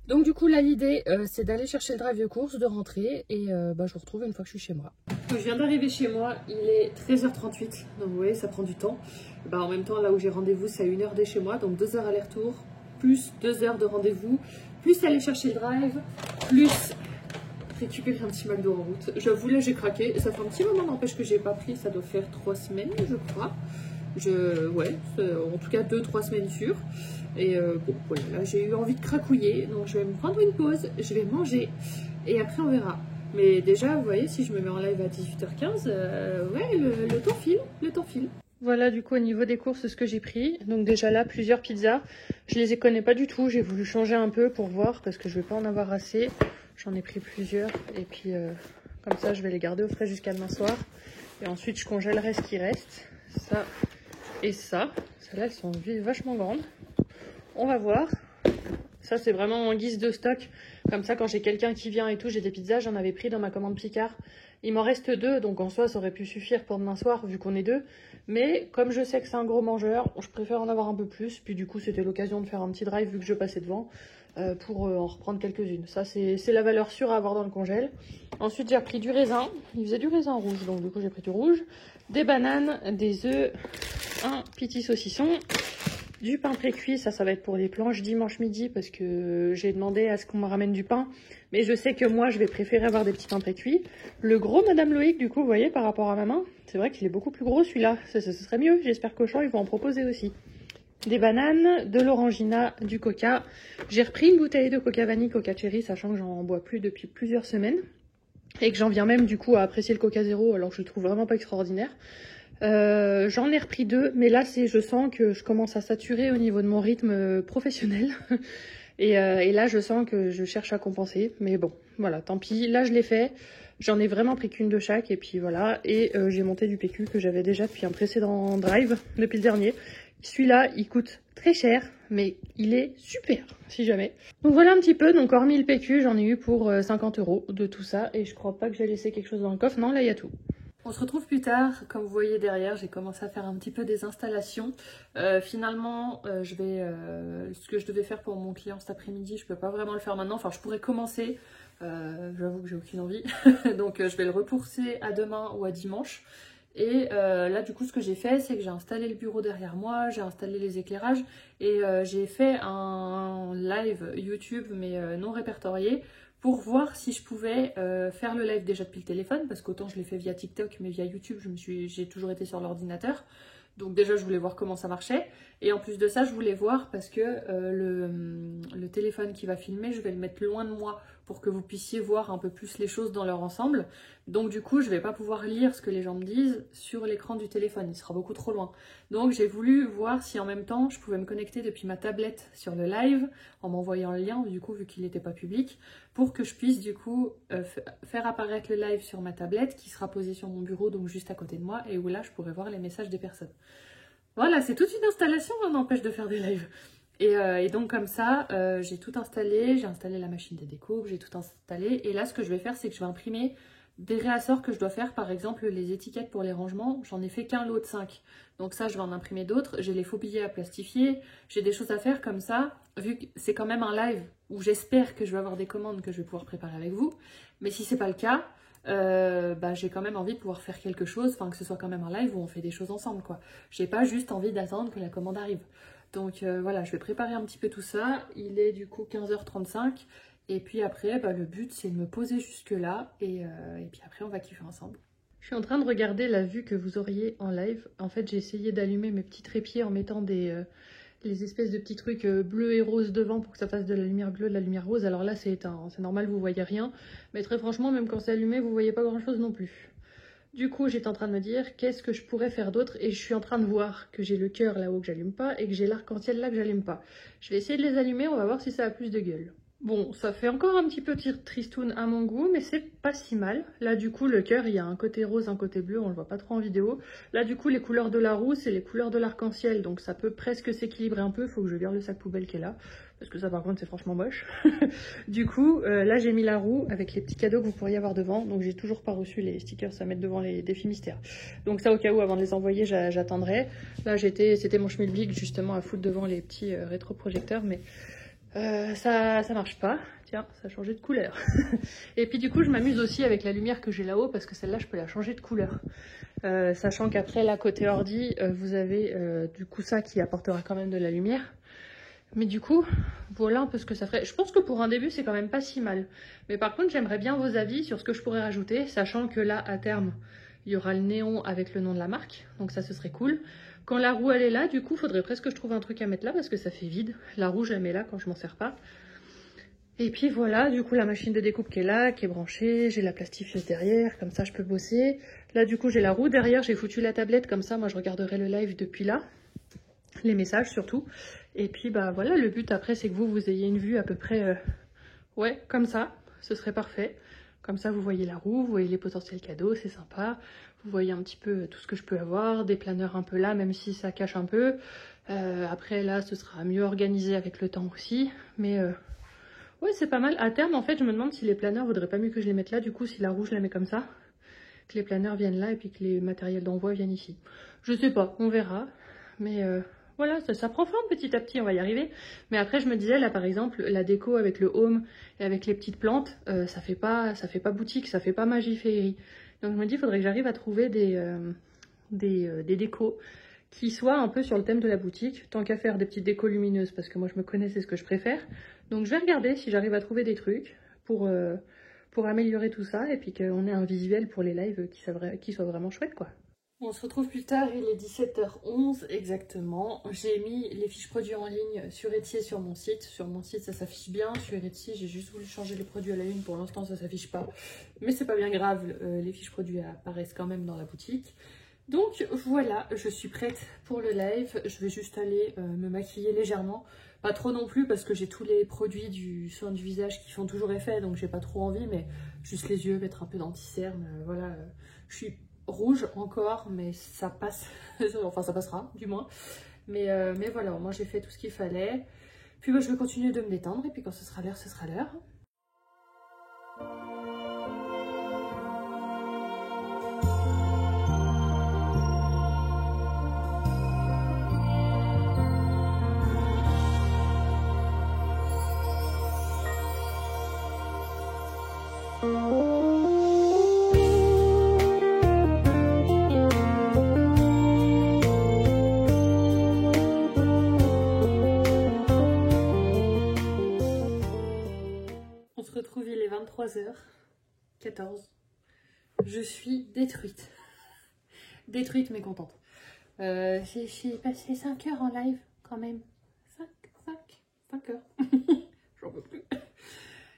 Donc du coup là l'idée c'est d'aller chercher le drive de course, de rentrer et je vous retrouve une fois que je suis chez moi. Je viens d'arriver chez moi, il est 13h38, donc vous voyez ça prend du temps. En même temps là où j'ai rendez-vous c'est à 1 heure de chez moi, donc 2 heures aller-retour, plus 2 heures de rendez-vous, plus aller chercher le drive, plus récupérer un petit McDo en route. J'avoue là j'ai craqué, ça fait un petit moment n'empêche que j'ai pas pris, ça doit faire 3 semaines je crois. Ouais, en tout cas 2-3 semaines sûres. Et bon voilà, là j'ai eu envie de cracouiller, donc je vais me prendre une pause, je vais manger et après on verra. Mais déjà vous voyez si je me mets en live à 18h15, ouais le temps file, le temps file. Voilà du coup au niveau des courses ce que j'ai pris. Donc déjà là plusieurs pizzas, je les connais pas du tout, j'ai voulu changer un peu pour voir parce que je vais pas en avoir assez. J'en ai pris plusieurs et puis Comme ça, je vais les garder au frais jusqu'à demain soir. Et ensuite, je congèlerai ce qui reste. Ça et ça. Celles-là, elles sont vachement grandes. On va voir. Ça, c'est vraiment en guise de stock. Comme ça, quand j'ai quelqu'un qui vient et tout, j'ai des pizzas. J'en avais pris dans ma commande Picard. Il m'en reste 2, donc en soi, ça aurait pu suffire pour demain soir, vu qu'on est 2. Mais comme je sais que c'est un gros mangeur, je préfère en avoir un peu plus. Puis du coup, c'était l'occasion de faire un petit drive, vu que je passais devant, pour en reprendre quelques-unes. Ça, c'est la valeur sûre à avoir dans le congèle. Ensuite, j'ai repris du raisin. Il faisait du raisin rouge, donc du coup, j'ai pris du rouge. Des bananes, des œufs, un petit saucisson. Du pain pré-cuit, ça va être pour les planches dimanche midi parce que j'ai demandé à ce qu'on me ramène du pain. Mais je sais que moi, je vais préférer avoir des petits pains pré-cuits. Le gros Madame Loïc, du coup, vous voyez, par rapport à ma main, c'est vrai qu'il est beaucoup plus gros celui-là. Ce serait mieux. J'espère qu'Auchan, ils vont en proposer aussi. Des bananes, de l'orangina, du coca. J'ai repris une bouteille de coca vanille, coca cherry, sachant que j'en bois plus depuis plusieurs semaines. Et que j'en viens même, du coup, à apprécier le coca zéro, alors que je le trouve vraiment pas extraordinaire. J'en ai repris 2, mais là je sens que je commence à saturer au niveau de mon rythme professionnel. et là je sens que je cherche à compenser, mais bon, voilà, tant pis. Là je l'ai fait, j'en ai vraiment pris qu'une de chaque, et puis voilà. Et j'ai monté du PQ que j'avais déjà depuis un précédent drive, depuis le dernier. Celui-là, il coûte très cher, mais il est super, si jamais. Donc voilà un petit peu, donc hormis le PQ, j'en ai eu pour 50 € de tout ça, et je crois pas que j'ai laissé quelque chose dans le coffre. Non, là il y a tout. On se retrouve plus tard. Comme vous voyez derrière, j'ai commencé à faire un petit peu des installations. Finalement, ce que je devais faire pour mon client cet après-midi, je peux pas vraiment le faire maintenant. Enfin, je pourrais commencer. J'avoue que j'ai aucune envie. Donc, je vais le repousser à demain ou à dimanche. Et là, du coup, ce que j'ai fait, c'est que j'ai installé le bureau derrière moi, j'ai installé les éclairages et j'ai fait un live YouTube, mais non répertorié, pour voir si je pouvais faire le live déjà depuis le téléphone, parce qu'autant je l'ai fait via TikTok, mais via YouTube, j'ai toujours été sur l'ordinateur. Donc déjà, je voulais voir comment ça marchait. Et en plus de ça, je voulais voir parce que le téléphone qui va filmer, je vais le mettre loin de moi pour que vous puissiez voir un peu plus les choses dans leur ensemble. Donc du coup, je ne vais pas pouvoir lire ce que les gens me disent sur l'écran du téléphone. Il sera beaucoup trop loin. Donc j'ai voulu voir si en même temps, je pouvais me connecter depuis ma tablette sur le live en m'envoyant le lien, du coup, vu qu'il n'était pas public, pour que je puisse du coup faire apparaître le live sur ma tablette qui sera posée sur mon bureau, donc juste à côté de moi, et où là, je pourrais voir les messages des personnes. Voilà, c'est toute une installation, on n'empêche de faire des lives. Et donc comme ça, j'ai tout installé, j'ai installé la machine de découpe, j'ai tout installé. Et là, ce que je vais faire, c'est que je vais imprimer des réassorts que je dois faire. Par exemple, les étiquettes pour les rangements, j'en ai fait qu'un lot de 5. Donc ça, je vais en imprimer d'autres. J'ai les faux billets à plastifier, j'ai des choses à faire comme ça. Vu que c'est quand même un live où j'espère que je vais avoir des commandes que je vais pouvoir préparer avec vous. Mais si c'est pas le cas, j'ai quand même envie de pouvoir faire quelque chose, enfin que ce soit quand même un live où on fait des choses ensemble, quoi. J'ai pas juste envie d'attendre que la commande arrive. Donc voilà, je vais préparer un petit peu tout ça. Il est du coup 15h35. Et puis après, le but c'est de me poser jusque là. Et puis après, on va kiffer ensemble. Je suis en train de regarder la vue que vous auriez en live. En fait, j'ai essayé d'allumer mes petits trépieds en mettant les espèces de petits trucs bleus et roses devant pour que ça fasse de la lumière bleue, de la lumière rose. Alors là, c'est éteint, c'est normal, vous voyez rien. Mais très franchement, même quand c'est allumé, vous voyez pas grand-chose non plus. Du coup, j'étais en train de me dire, qu'est-ce que je pourrais faire d'autre? Et je suis en train de voir que j'ai le cœur là-haut que j'allume pas et que j'ai l'arc-en-ciel là que j'allume pas. Je vais essayer de les allumer, on va voir si ça a plus de gueule. Bon, ça fait encore un petit peu tristoun à mon goût, mais c'est pas si mal. Là, du coup, le cœur, il y a un côté rose, un côté bleu, on le voit pas trop en vidéo. Là, du coup, les couleurs de la roue, c'est les couleurs de l'arc-en-ciel, donc ça peut presque s'équilibrer un peu. Faut que je vire le sac poubelle qui est là, parce que ça, par contre, c'est franchement moche. Du coup, là, j'ai mis la roue avec les petits cadeaux que vous pourriez avoir devant, donc j'ai toujours pas reçu les stickers à mettre devant les défis mystères. Donc ça, au cas où, avant de les envoyer, j'attendrai. Là, c'était mon schmilblick, justement, à foutre devant les petits rétroprojecteurs, mais... ça marche pas, tiens, ça a changé de couleur. Et puis du coup, je m'amuse aussi avec la lumière que j'ai là-haut parce que celle-là, je peux la changer de couleur. Sachant qu'après, là, côté ordi, vous avez du coup ça qui apportera quand même de la lumière. Mais du coup, voilà un peu ce que ça ferait. Je pense que pour un début, c'est quand même pas si mal. Mais par contre, j'aimerais bien vos avis sur ce que je pourrais rajouter, sachant que là, à terme, il y aura le néon avec le nom de la marque. Donc ça, ce serait cool. Quand la roue, elle est là, du coup, il faudrait presque que je trouve un truc à mettre là parce que ça fait vide. La roue, je la mets là quand je m'en sers pas. Et puis voilà, du coup, la machine de découpe qui est là, qui est branchée. J'ai la plastifieuse derrière, comme ça, je peux bosser. Là, du coup, j'ai la roue derrière. J'ai foutu la tablette, comme ça, moi, je regarderai le live depuis là. Les messages, surtout. Et puis, voilà, le but, après, c'est que vous ayez une vue à peu près... ouais, comme ça. Ce serait parfait. Comme ça, vous voyez la roue, vous voyez les potentiels cadeaux, c'est sympa. Vous voyez un petit peu tout ce que je peux avoir, des planeurs un peu là, même si ça cache un peu. Après, là, ce sera mieux organisé avec le temps aussi. Mais ouais, c'est pas mal. À terme, en fait, je me demande si les planeurs, vaudrait pas mieux que je les mette là. Du coup, si la roue, je la mets comme ça, que les planeurs viennent là et puis que les matériels d'envoi viennent ici. Je sais pas, on verra. Mais voilà, ça prend forme petit à petit, on va y arriver. Mais après, je me disais, là, par exemple, la déco avec le home et avec les petites plantes, ça fait pas boutique, ça fait pas magie féerie. Donc, je me dis, il faudrait que j'arrive à trouver des décos qui soient un peu sur le thème de la boutique. Tant qu'à faire des petites décos lumineuses, parce que moi, je me connais, c'est ce que je préfère. Donc, je vais regarder si j'arrive à trouver des trucs pour améliorer tout ça et puis qu'on ait un visuel pour les lives qui soit vraiment chouette, quoi. On se retrouve plus tard, il est 17h11 exactement. J'ai mis les fiches produits en ligne sur Etsy et sur mon site. Sur mon site, ça s'affiche bien. Sur Etsy, j'ai juste voulu changer les produits à la une. Pour l'instant, ça s'affiche pas. Mais c'est pas bien grave, les fiches produits apparaissent quand même dans la boutique. Donc voilà, je suis prête pour le live. Je vais juste aller me maquiller légèrement. Pas trop non plus parce que j'ai tous les produits du soin du visage qui font toujours effet. Donc j'ai pas trop envie, mais juste les yeux, mettre un peu d'anti-cerne. Voilà, je suis rouge encore, mais ça passe, enfin ça passera du moins, mais voilà, moi j'ai fait tout ce qu'il fallait, puis je vais continuer de me détendre, et puis quand ce sera l'heure, ce sera l'heure. On se retrouve, il est 23h14. Je suis détruite. Détruite mais contente. J'ai passé 5 heures en live quand même. 5 heures. J'en peux plus.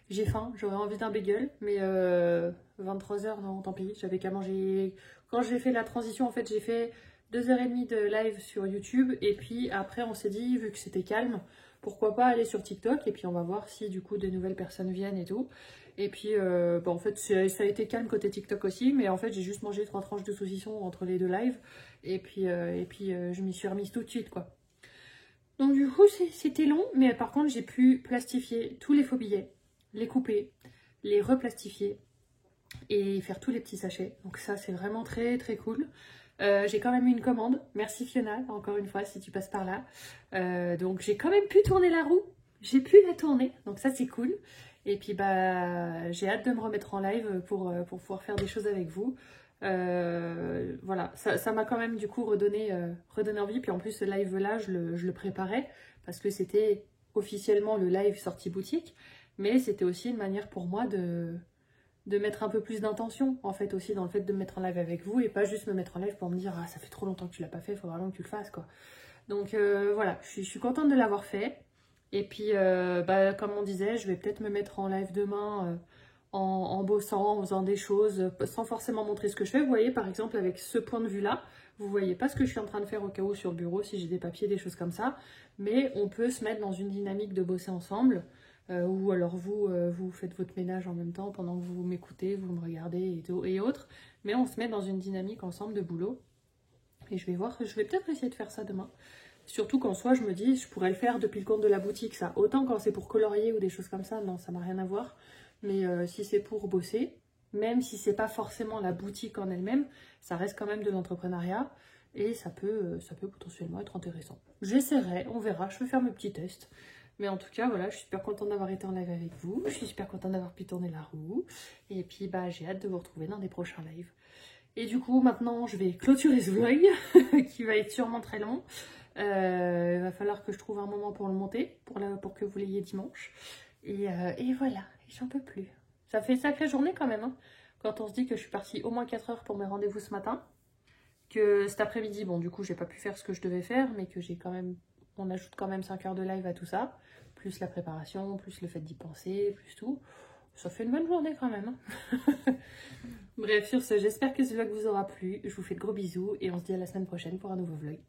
J'ai faim, j'aurais envie d'un bagel, mais 23h, non, tant pis, j'avais qu'à manger. Quand j'ai fait la transition, en fait, j'ai fait 2h30 de live sur YouTube, et puis après, on s'est dit, vu que c'était calme, pourquoi pas aller sur TikTok, et puis on va voir si du coup de nouvelles personnes viennent et tout. Et puis, en fait, ça a été calme côté TikTok aussi, mais en fait, j'ai juste mangé 3 tranches de saucisson entre les deux lives, et puis je m'y suis remise tout de suite, quoi. Donc du coup, c'était long, mais par contre, j'ai pu plastifier tous les faux billets, les couper, les replastifier et faire tous les petits sachets. Donc ça, c'est vraiment très très cool. J'ai quand même eu une commande. Merci Fiona, encore une fois, si tu passes par là. Donc j'ai quand même pu tourner la roue. J'ai pu la tourner, donc ça c'est cool. Et puis j'ai hâte de me remettre en live pour pouvoir faire des choses avec vous. Voilà, ça m'a quand même du coup redonné envie. Puis en plus, ce live là, je le préparais parce que c'était officiellement le live sortie boutique. Mais c'était aussi une manière pour moi de mettre un peu plus d'intention, en fait, aussi dans le fait de me mettre en live avec vous et pas juste me mettre en live pour me dire « Ah, ça fait trop longtemps que tu l'as pas fait, il faut vraiment que tu le fasses, quoi. » Donc voilà, je suis contente de l'avoir fait. Et puis, comme on disait, je vais peut-être me mettre en live demain en bossant, en faisant des choses, sans forcément montrer ce que je fais. Vous voyez, par exemple, avec ce point de vue-là, vous voyez pas ce que je suis en train de faire au cas où sur le bureau, si j'ai des papiers, des choses comme ça. Mais on peut se mettre dans une dynamique de bosser ensemble. Ou alors vous faites votre ménage en même temps pendant que vous m'écoutez, vous me regardez et autres. Mais on se met dans une dynamique ensemble de boulot. Et je vais voir, je vais peut-être essayer de faire ça demain. Surtout qu'en soi, je me dis, je pourrais le faire depuis le compte de la boutique, ça. Autant quand c'est pour colorier ou des choses comme ça, non, ça n'a rien à voir. Mais si c'est pour bosser, même si c'est pas forcément la boutique en elle-même, ça reste quand même de l'entrepreneuriat. Et ça peut potentiellement être intéressant. J'essaierai, on verra, je vais faire mes petits tests. Mais en tout cas, voilà, je suis super contente d'avoir été en live avec vous. Je suis super contente d'avoir pu tourner la roue. Et puis, j'ai hâte de vous retrouver dans des prochains lives. Et du coup, maintenant, je vais clôturer ce vlog, qui va être sûrement très long. Il va falloir que je trouve un moment pour le monter, pour que vous l'ayez dimanche. Et voilà, j'en peux plus. Ça fait une sacrée journée quand même, hein, quand on se dit que je suis partie au moins 4 heures pour mes rendez-vous ce matin. Que cet après-midi, bon, du coup, j'ai pas pu faire ce que je devais faire, mais que j'ai quand même... On ajoute quand même 5 heures de live à tout ça, plus la préparation, plus le fait d'y penser, plus tout. Ça fait une bonne journée quand même. Hein. Bref, sur ce, j'espère que ce vlog vous aura plu. Je vous fais de gros bisous et on se dit à la semaine prochaine pour un nouveau vlog.